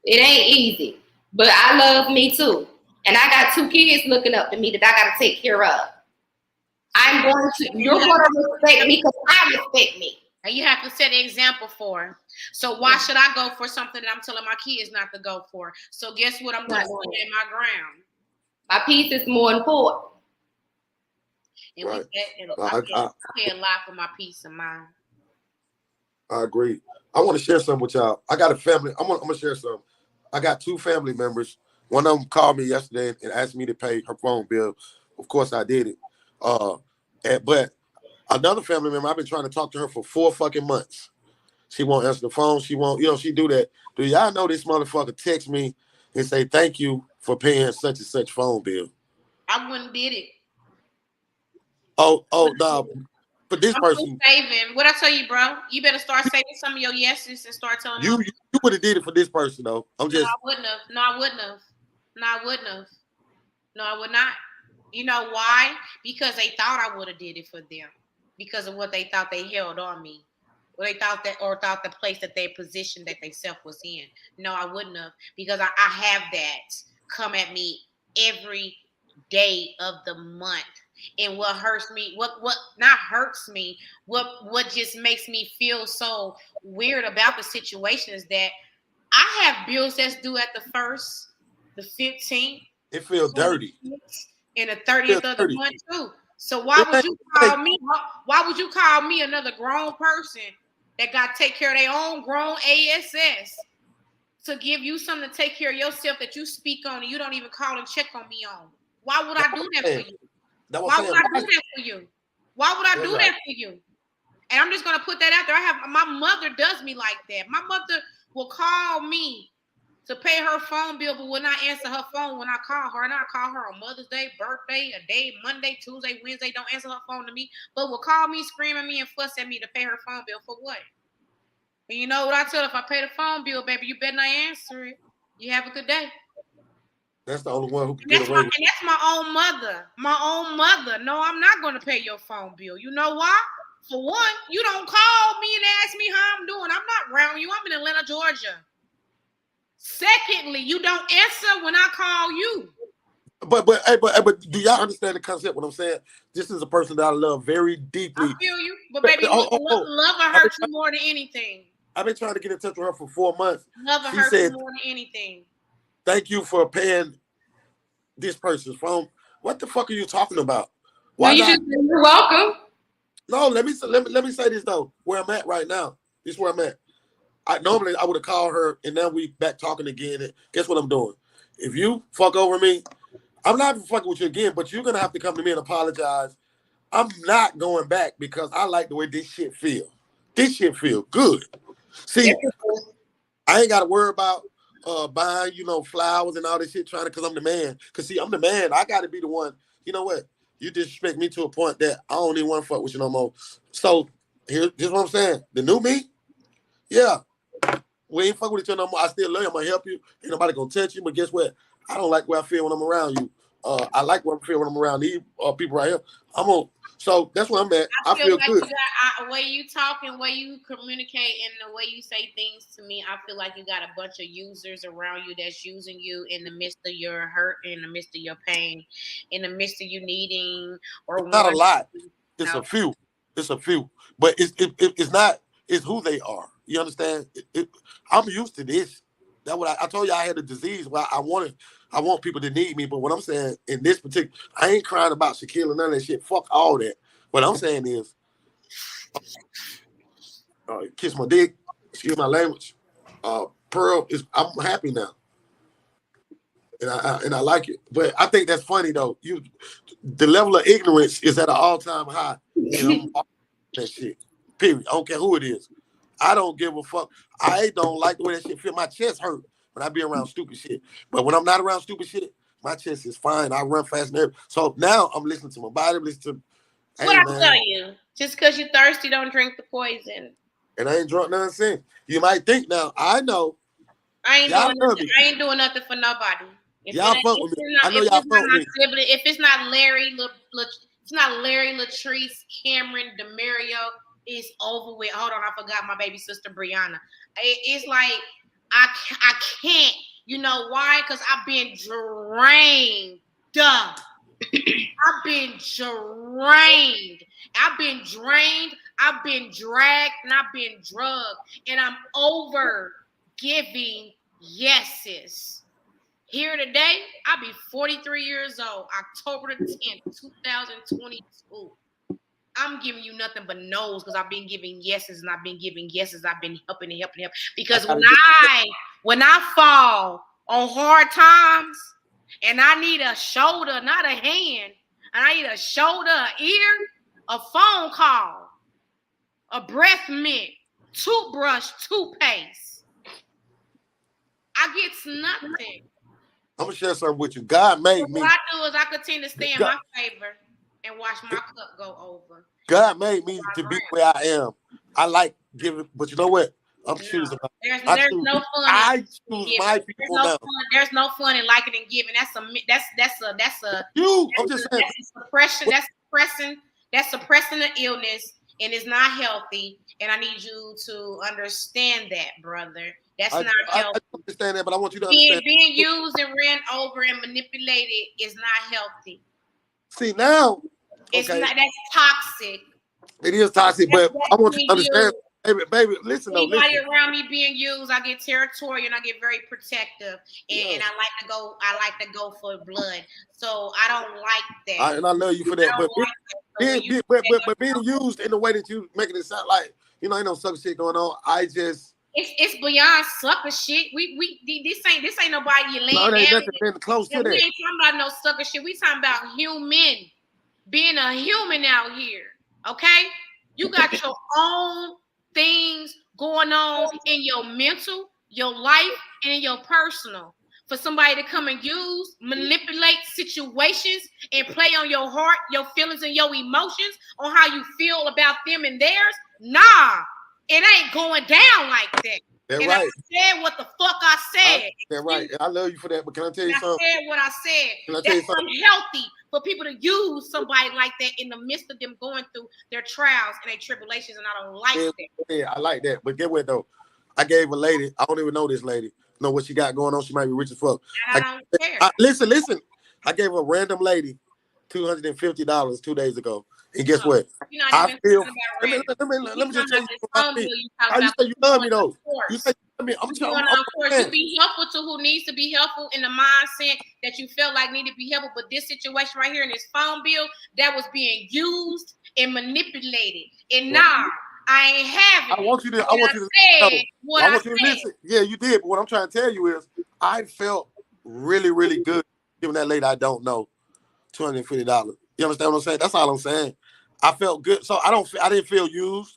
It ain't easy, but I love me too. And I got 2 kids looking up to me that I got to take care of. You're going to respect me because I respect me. And you have to set an example for them. So why should I go for something that I'm telling my kids not to go for? So guess what? I'm going to stand my ground. My peace is more important. And I pay a lot for my peace of mind. I agree. I want to share something with y'all. I got a family. I'm gonna share something. I got 2 family members. One of them called me yesterday and asked me to pay her phone bill. Of course, I did it. But another family member, I've been trying to talk to her for 4 fucking months. She won't answer the phone. She won't. She do that. Do y'all know this motherfucker text me and say thank you for paying such and such phone bill? I wouldn't did it. Oh, no. But this person saving. What I tell you, bro? You better start saving some of your yeses and start telling you. You would have did it for this person, though. No, I wouldn't have. No, I wouldn't have. No, I would not. You know why? Because they thought I would have did it for them. Because of what they thought they held on me. Or they thought the place that they positioned that they self was in. No, I wouldn't have. Because I have that come at me every day of the month. And what hurts me, what not hurts me, what just makes me feel so weird about the situation is that I have bills that's due at the 1st, the 15th. It feels dirty. And the 30th of the month too. So why would you call me? Why would you call me another grown person that got to take care of their own grown ASS to give you something to take care of yourself that you speak on and you don't even call and check on me on? Why would I do that for you? Why would I do that for you? Why would I do that for you? And I'm just gonna put that out there. My mother does me like that. My mother will call me to pay her phone bill, but will not answer her phone when I call her. And I call her on Mother's Day, birthday, a day, Monday, Tuesday, Wednesday. Don't answer her phone to me, but will call me, scream at me, and fuss at me to pay her phone bill for what? And you know what I tell her? If I pay the phone bill, baby, you better not answer it. You have a good day. That's the only one who can get away with it. And that's my own mother. My own mother. No, I'm not going to pay your phone bill. You know why? For one, you don't call me and ask me how I'm doing. I'm not around you. I'm in Atlanta, Georgia. Secondly, you don't answer when I call you. But do y'all understand the concept? What I'm saying? This is a person that I love very deeply. I feel you, but baby, love or hurt you more than anything. I've been trying to get in touch with her for 4 months. Love or hurt you more than anything. Thank you for paying this person's phone. What the fuck are you talking about? Why not? You're welcome. No, let me say this though. Where I'm at right now. This is where I'm at. Normally I would have called her and now we back talking again. And guess what I'm doing? If you fuck over me, I'm not fucking with you again, but you're gonna have to come to me and apologize. I'm not going back because I like the way this shit feel. This shit feel good. See, I ain't got to worry about buying, flowers and all this shit trying to, because I'm the man. Because, see, I'm the man. I got to be the one. You know what? You disrespect me to a point that I don't even want to fuck with you no more. So, here's what I'm saying. The new me, yeah, we ain't fucking with each other no more. I still love you. I'm going to help you. Ain't nobody going to touch you. But guess what? I don't like where I feel when I'm around you. I like what I feel when I'm around these people right here. So that's where I'm at. I feel like good. The way you talk and the way you communicate and the way you say things to me, I feel like you got a bunch of users around you that's using you in the midst of your hurt, in the midst of your pain, in the midst of you needing or Not a lot. It's No. a few. It's a few. But it's not. It's who they are. You understand? I'm used to this. That's what I told you. I had a disease where I want people to need me. But what I'm saying in this particular, I ain't crying about Shaquille and none of that shit. Fuck all that. What I'm saying is, kiss my dick. Excuse my language. Pearl is. I'm happy now, and I like it. But I think that's funny though. The level of ignorance is at an all-time high. And I'm that shit. Period. I don't care who it is. I don't give a fuck. I don't like the way that shit feel. My chest hurt when I be around stupid shit. But when I'm not around stupid shit, my chest is fine. I run fast and everything. So now I'm listening to my body, listening to. What I tell you? Just because you're thirsty, don't drink the poison. And I ain't drunk nonsense. You might think now. I know. I ain't doing nothing for nobody. Y'all fuck with me. I know y'all fuck with me. If it's not Larry, it's not Larry, Latrice, Cameron, Demario. It's over with. Hold on, I forgot my baby sister Brianna. It's like I can't. You know why? Because I've been drained. I've been drained. I've been drained. I've been dragged, and I've been drugged, and I'm over giving yeses. Here today, I'll be 43 years old, October the 10th, 2022. I'm giving you nothing but no's because I've been giving yeses and I've been giving yeses. I've been helping. Because when I fall on hard times and I need a shoulder, not a hand, and I need a shoulder, an ear, a phone call, a breath mint, toothbrush, toothpaste, I get nothing. I'm gonna share something with you. God made me. What I do is I continue to stay in my favor and watch my cup go over. God made me to be where I am. I like giving, but you know what? I'm choosing. There's no fun. I choose my people now. There's no fun in liking and giving. That's I'm just saying. Suppression. That's suppressing the illness, and it's not healthy. And I need you to understand that, brother. That's not healthy. I understand that, but I want you to understand. Being used and ran over and manipulated is not healthy. See, now, it's not. That's toxic. It is toxic, but I want you to understand. Baby, listen. Anybody around me being used, I get territorial and I get very protective, and I like to go for blood. So I don't like that. And I love you for that. But being used in the way that you making it sound like ain't no sucker shit going on. It's beyond sucker shit. This ain't nobody you laying down. No, ain't nothing close to that. We ain't talking about no sucker shit. We talking about human, being a human out here. Okay, you got your own things going on in your mental, your life, and in your personal. For somebody to come and use, manipulate situations and play on your heart, your feelings, and your emotions on how you feel about them and theirs, nah. It ain't going down like that. That's right. I said what the fuck I said. That's right. I love you for that. But can I tell you something? I said what I said. Can I tell you something? That's unhealthy for people to use somebody like that in the midst of them going through their trials and their tribulations, and I don't like that. Yeah, I like that. But get what though? I gave a lady. I don't even know this lady. Know what she got going on? She might be rich as fuck. I don't care. Listen. I gave a random lady $250 2 days ago. And guess what? I feel. Let me just tell you how you say you love me though. You say you love me. I'm trying. Of course, you be helpful to who needs to be helpful in the mindset that you felt like needed to be helpful. But this situation right here in this phone bill that was being used and manipulated, and nah, I ain't having. I want you to listen. Yeah, you did. But what I'm trying to tell you is, I felt really, really good giving that lady I don't know $250. You understand what I'm saying? That's all I'm saying. I felt good, so I didn't feel used.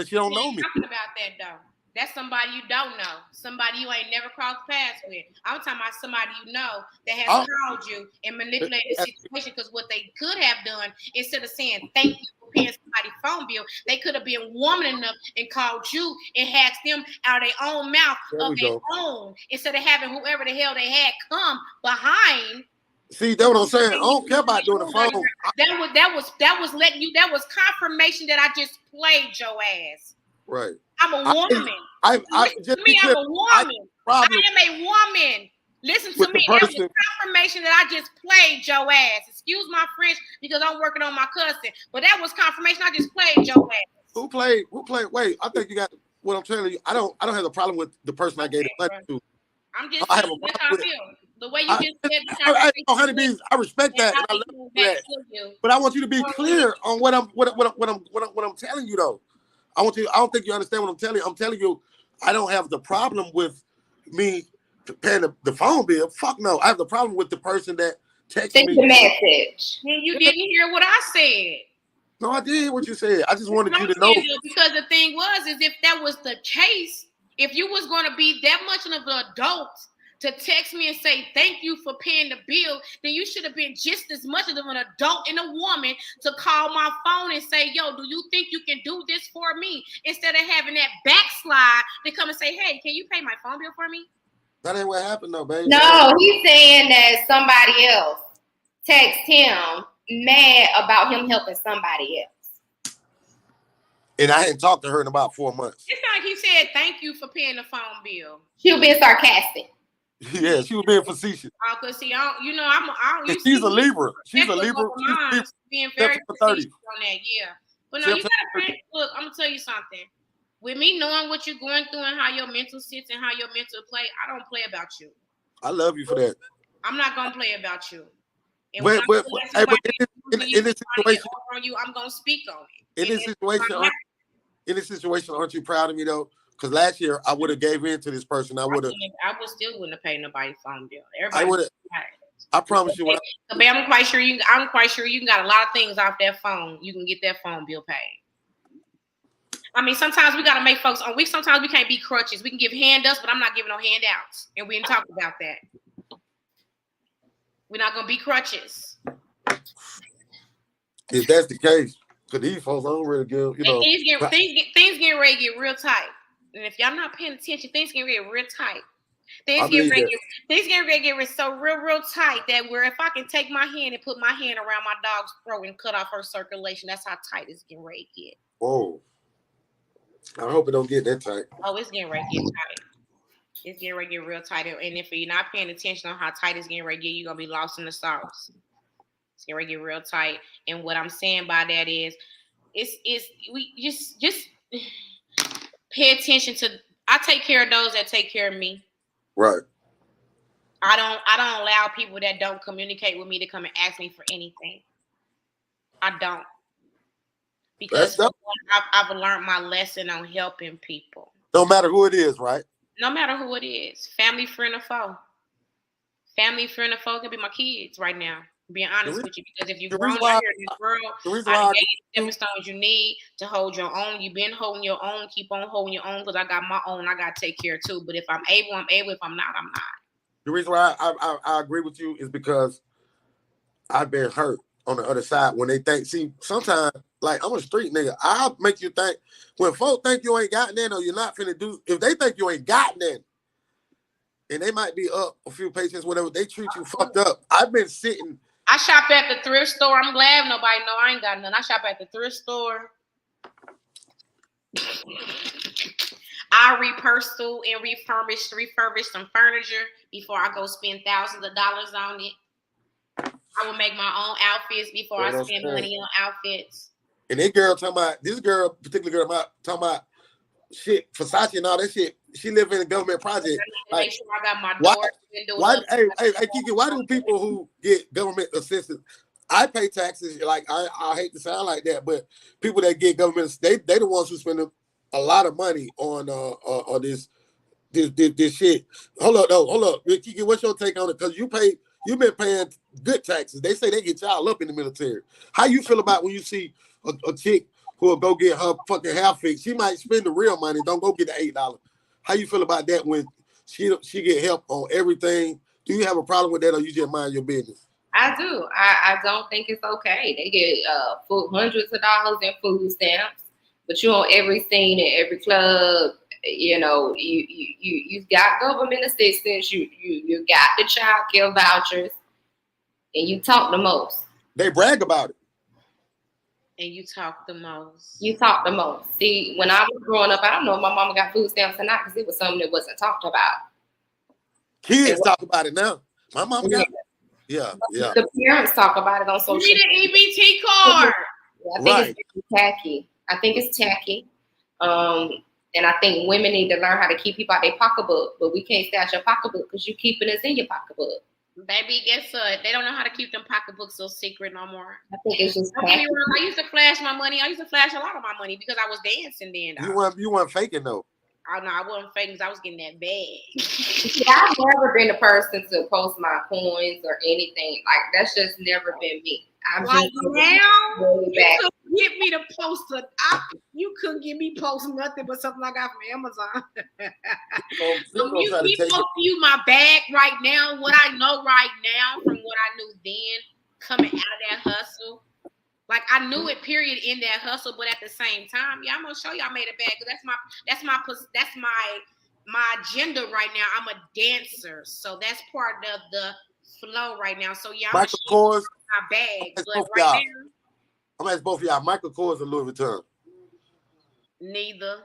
She don't know me. Talking about that though. That's somebody you don't know. Somebody you ain't never crossed paths with. I'm talking about somebody you know that has called you and manipulated the situation, because what they could have done, instead of saying thank you for paying somebody's phone bill, they could have been woman enough and called you and asked them out of their own mouth of their own, instead of having whoever the hell they had come behind. See, that's what I'm saying. I don't care about doing the phone. That was letting you. That was confirmation that I just played your ass. Right. I'm a woman. I'm a woman. I am a woman. Listen to me. That was confirmation that I just played your ass. Excuse my French because I'm working on my cousin. But that was confirmation I just played your ass. Who played? Wait, I think you got what I'm telling you. I don't have a problem with the person I gave the money to. I'm just saying that's how I feel. The way you just said honeybees, I respect that and I love that. But I want you to be clear on what I'm telling you though. I don't think you understand what I'm telling you. I'm telling you, I don't have the problem with me paying the phone bill. Fuck no. I have the problem with the person that texted me. The message. And you didn't hear what I said. No, I did hear what you said. I just wanted you to know. Because the thing is if that was the case, if you was going to be that much of an adult to text me and say thank you for paying the bill, then you should have been just as much of an adult and a woman to call my phone and say, yo, do you think you can do this for me? Instead of having that backslide to come and say, hey, can you pay my phone bill for me? That ain't what happened though, baby. No, he's saying that somebody else text him mad about him helping somebody else. And I hadn't talked to her in about 4 months. It's not like he said thank you for paying the phone bill. She was being sarcastic. Yeah, she was being facetious. Cause see, I'm she's a Libra. She's a Libra. She's being very facetious on that, yeah. But no, you gotta look. I'm gonna tell you something. With me knowing what you're going through and how your mental sits and how your mental play, I don't play about you. I love you for that. I'm not gonna play about you. And in this situation, I'm gonna speak on it. In this situation, aren't you proud of me though? Because last year I would have gave in to this person. I would still wouldn't have paid nobody's phone bill. I promise you. I'm quite sure you can got a lot of things off that phone. You can get that phone bill paid. I mean, sometimes we gotta make folks on. Sometimes we can't be crutches. We can give handouts, but I'm not giving no handouts, and we didn't talk about that. We're not gonna be crutches. If that's the case, because these folks don't really give, things getting ready to get real tight. And if y'all not paying attention, things getting ready to get real tight. Things getting ready to get so real tight that where if I can take my hand and put my hand around my dog's throat and cut off her circulation, that's how tight it's getting ready to get. Oh. I hope it don't get that tight. Oh, it's getting ready to get tight. It's getting ready to get real tight. And if you're not paying attention on how tight it's getting ready to get, you're going to be lost in the sauce. It's getting ready to get real tight. And what I'm saying by that is, we just pay attention to, I take care of those that take care of me. Right. I don't allow people that don't communicate with me to come and ask me for anything. I don't. Because I've learned my lesson on helping people. No matter who it is, right? No matter who it is. Family, friend, or foe. Family, friend, or foe can be my kids right now. Being honest with you. Because if you've grown out here in this world, I gave you the stones you need to hold your own. You've been holding your own. Keep on holding your own because I got my own. I got to take care too. But if I'm able, I'm able. If I'm not, I'm not. The reason why I agree with you is because I've been hurt on the other side when they think, see, sometimes, like, I'm a street nigga. I'll make you think, when folks think you ain't got nothing or you're not finna do, if they think you ain't got nothing, and they might be up a few patients, whatever, they treat you fucked up. I've been sitting. I shop at the thrift store. I'm glad nobody know I ain't got nothing. I shop at the thrift store. I reparcel and refurbish some furniture before I go spend thousands of dollars on it. I will make my own outfits before I spend money on outfits. And this particular girl, talking about shit, Versace and all that shit. She live in a government project. Like, make sure I got my door. Hey, KeeKee, why do people who get government assistance? I pay taxes. Like I hate to sound like that, but people that get government, they the ones who spend a lot of money on this shit. Hold up, KeeKee, what's your take on it? Because you pay You've been paying good taxes. They say they get y'all up in the military. How you feel about when you see a chick who will go get her fucking hair fixed? She might spend the real money. Don't go get the $8. How you feel about that when she get help on everything? Do you have a problem with that, or you just mind your business? I do. I don't think it's okay. They get hundreds of dollars in food stamps, but you on every scene in every club. You know, you got government assistance. You got the child care vouchers, and you talk the most. They brag about it. And you talk the most. You talk the most. See, when I was growing up, I don't know if my mama got food stamps or not because it was something that wasn't talked about. Kids talk about it now. My mama got it. Yeah. The parents talk about it on social media. You need an EBT card. I think it's tacky. I think it's tacky. And I think women need to learn how to keep people out their pocketbook, but we can't stash your pocketbook because you're keeping us in your pocketbook. Baby, guess what? They don't know how to keep them pocketbooks so secret no more. I think it's just I used to flash my money. I used to flash a lot of my money because I was dancing then. You weren't faking though. Oh no, I wasn't faking because I was getting that bag. See, I've never been a person to post my coins or anything. Like that's just never been me. I'm like just now, you couldn't get me to post you couldn't get me post nothing but something I got from Amazon. So me post you my bag right now, what I know right now from what I knew then, coming out of that hustle. Like I knew it, period, in that hustle, but at the same time, yeah, I'm gonna show you I made a bag because that's my agenda right now. I'm a dancer, so that's part of the flow right now. So yeah, I'm Michael Kors, my bag, but right now, I'm gonna ask both of y'all, Michael Kors or Louis Vuitton? Neither.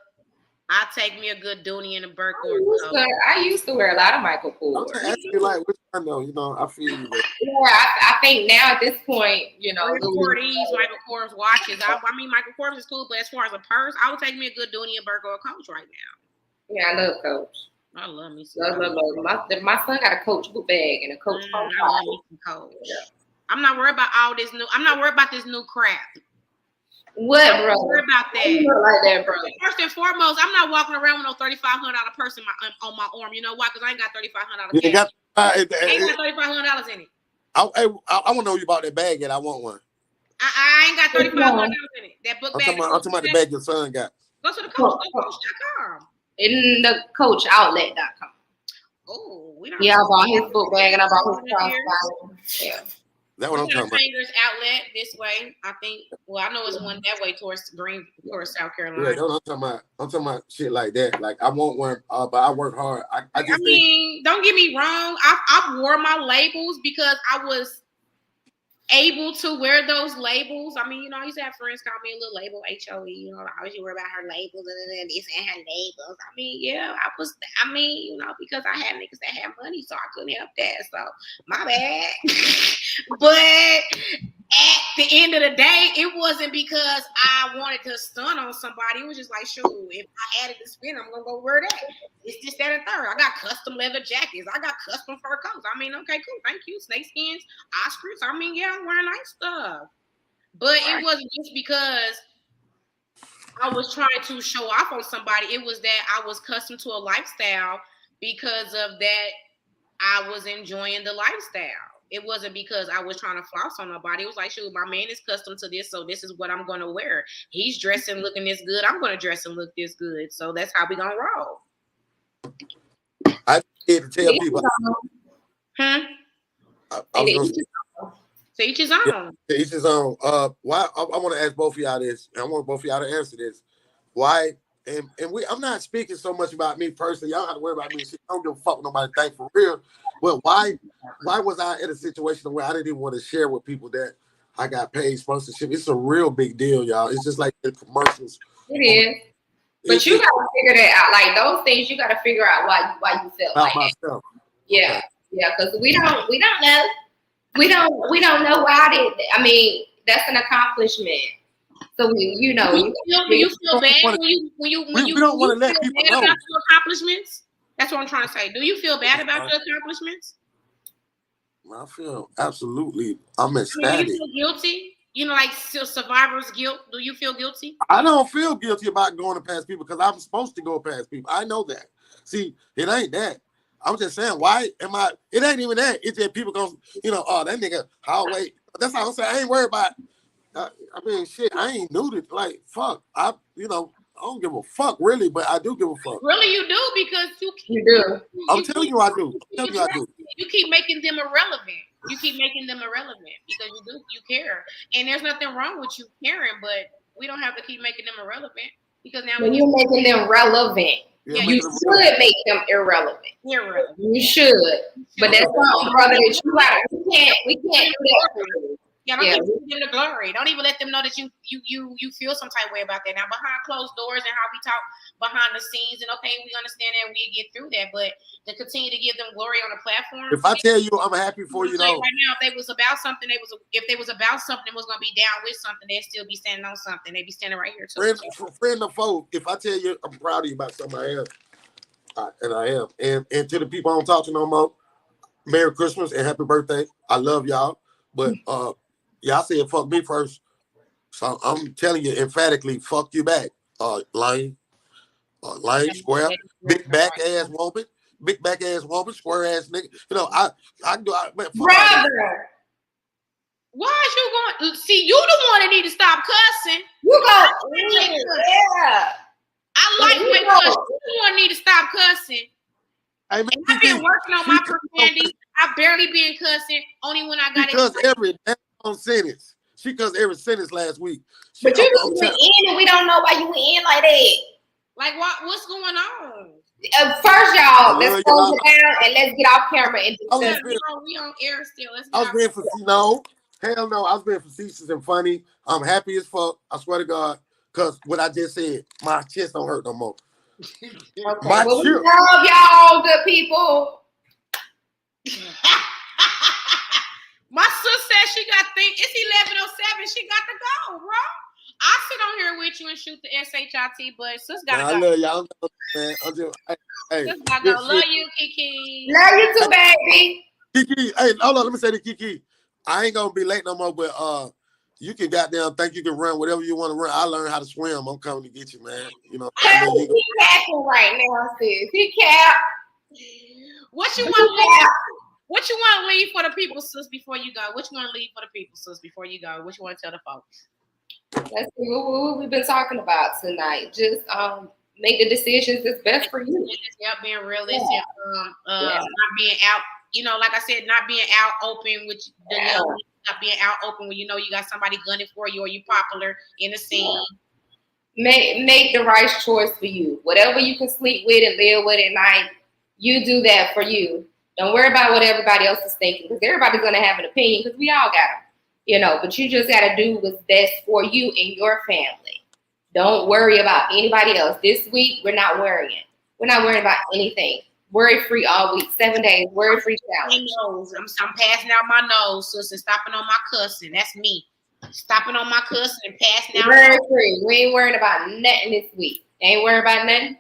I'll take me a good Dooney and a Burke. I used to wear a lot of Michael Kors. I ask you like which one though, you know, I feel you. Yeah, I think now at this point, you know, these Michael Kors watches. I mean, Michael Kors is cool, but as far as a purse, I would take me a good Dooney and Burke or a Coach right now. Yeah, I love Coach. I love me some. My son got a Coach book bag and a Coach. I love me some Coach. Yeah. I'm not worried about all this new. I'm not worried about this new crap. What, bro? Don't worry about that. You look like that, bro. First and foremost, I'm not walking around with no $3,500 purse on my arm. You know why? Because I ain't got $3,500. You got, I ain't got $3,500 in it. I want to know you about that bag yet. I want one. I ain't got $3,500 in it. That book bag. I'm talking about the bag your son got. Go to the Coach. Go Coach.com. In the CoachOutlet.com. Oh, we don't. Yeah, I bought his book bag and I bought his crossbody. Yeah. That what I'm talking about. Fingers outlet this way. I think. Well, I know it's one that way towards South Carolina. Yeah, that's what I'm talking about shit like that. Like I want one, but I work hard. I mean, don't get me wrong. I wore my labels because I was able to wear those labels. I mean, you know, I used to have friends call me a little label HOE. You know, I always worry about her labels and this and her labels. I mean, yeah, you know, because I had niggas that had money, so I couldn't help that. So my bad. But at the end of the day, it wasn't because I wanted to stun on somebody. It was just like, shoot, if I had it to spend, I'm gonna go wear that. It's just that and third. I got custom leather jackets. I got custom fur coats. I mean, okay, cool, thank you. Snake skins, ostrich. I mean, yeah, I'm wearing nice stuff. But it wasn't just because I was trying to show off on somebody. It was that I was accustomed to a lifestyle. Because of that, I was enjoying the lifestyle. It wasn't because I was trying to floss on nobody. It was like, shoot, my man is accustomed to this, so this is what I'm going to wear. He's dressing looking this good. I'm going to dress and look this good. So that's how we going to roll. I need to tell people. To each his own. To each his own. Why? I want to ask both of y'all this. I want both of y'all to answer this. Why? And I'm not speaking so much about me personally. Y'all don't have to worry about me. I don't give a fuck what nobody think for real. But why was I in a situation where I didn't even want to share with people that I got paid sponsorship? It's a real big deal, y'all. It's just like the commercials. It is. But you gotta figure that out. Like those things, you gotta figure out why you felt like myself. Yeah, yeah, because we don't know. We don't know why I did that. I mean, that's an accomplishment. So do you feel bad when you don't want to let people know about your accomplishments? That's what I'm trying to say. Do you feel bad about your accomplishments? I feel absolutely. I'm ecstatic. Do you feel guilty? You know, like survivor's guilt. Do you feel guilty? I don't feel guilty about going past people because I'm supposed to go past people. I know that. See, it ain't that. I'm just saying, why am I? It ain't even that. It's just people going, oh, that nigga, how wait. That's all I'm saying. I ain't worried about. I mean, shit. I ain't new to like fuck. I don't give a fuck really, but I do give a fuck. Really, you do because you do. I'm telling you, I do. I'm telling you, I do. You keep making them irrelevant. You keep making them irrelevant because you care, and there's nothing wrong with you caring, but we don't have to keep making them irrelevant because now you're making them relevant. Yeah, you should make them irrelevant. Irrelevant. You should, but that's something, brother, that you got. We can't do that. Yeah, don't even give them the glory. Don't even let them know that you feel some type of way about that. Now, behind closed doors and how we talk behind the scenes, and okay, we understand that and we get through that, but to continue to give them glory on the platform. If I tell you I'm happy for you, though. Right now, if they was about something, if they was about something, was gonna be down with something, they'd still be standing on something. They'd be standing right here too. Friend or foe, if I tell you I'm proud of you about something, I am. And I am. And to the people I don't talk to no more, Merry Christmas and happy birthday. I love y'all. But y'all said fuck me first. So I'm telling you emphatically, fuck you back. Lame, square, big back ass woman, square ass nigga. I do. Brother. Why is you going? See, you the one that need to stop cussing. You go. Yeah. I like my cuss. You the one need to stop cussing. Hey, man, I've been working on my profanity. I've barely been cussing. Only when I got it. Because every sentence. She cussed every sentence last week. But you went in and we don't know why you went in like that. Like what's going on? First, y'all, let's close it down and let's get off camera and discuss. We on air still. I was being hell no. I was being facetious and funny. I'm happy as fuck. I swear to God, because what I just said, my chest don't hurt no more. Okay, we love y'all, good people. My sister said she got it's 11:07. She got to go, bro. I sit on here with you and shoot the SHIT, but sis gotta go. I love y'all, man. I'm just, hey, sis gotta go. Love you, KeeKee. Love you too, baby. KeeKee, hey, hold on. Let me say to KeeKee. I ain't gonna be late no more, but you can goddamn think you can run whatever you want to run. I learned how to swim. I'm coming to get you, man. He capping right now, sis. He cap. What you want? What you want to leave for the people, sis, before you go? What you want to leave for the people, sis, before you go? What you want to tell the folks? Let's see what we've been talking about tonight. Just make the decisions that's best for you. Yeah, being realistic. Not being out. Like I said, not being out open with the not being out open when you got somebody gunning for you or you popular in the scene. Make the right choice for you. Whatever you can sleep with and live with at night, you do that for you. Don't worry about what everybody else is thinking, because everybody's gonna have an opinion, because we all got them. But you just gotta do what's best for you and your family. Don't worry about anybody else. This week we're not worrying. We're not worrying about anything. Worry free all week, 7 days. Worry free challenge. I'm passing out my nose, sis, and stopping on my cussing. That's me. Stopping on my cussing and passing out. Worry free. We ain't worrying about nothing this week. Ain't worried about nothing.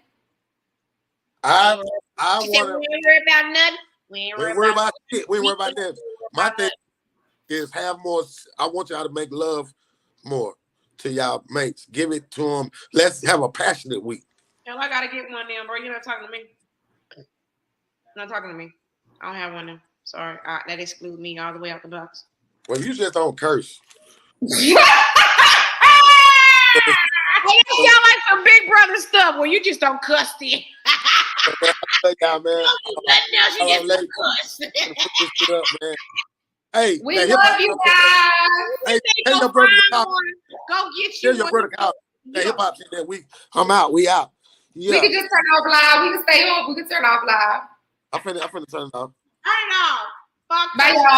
I want to. We ain't worried about nothing. We ain't worried about shit. We ain't worried about that. My thing is have more. I want y'all to make love more to y'all mates. Give it to them. Let's have a passionate week. Hell, I gotta get one then, bro. You're not talking to me. Not talking to me. I don't have one of them. Sorry. That excludes me all the way out the box. Well, you just don't curse. Y'all like some big brother stuff where you just don't cuss then. Y'all, man. Hey, we love you guys. Hey, tell your brother to call. Go get you. Tell your brother to call. Hey, hip hop shit that week. I'm out. We out. Yeah. We can just turn off live. We can stay on. We can turn off live. I'm finna turn it off. Turn it off. Fuck. Bye, y'all.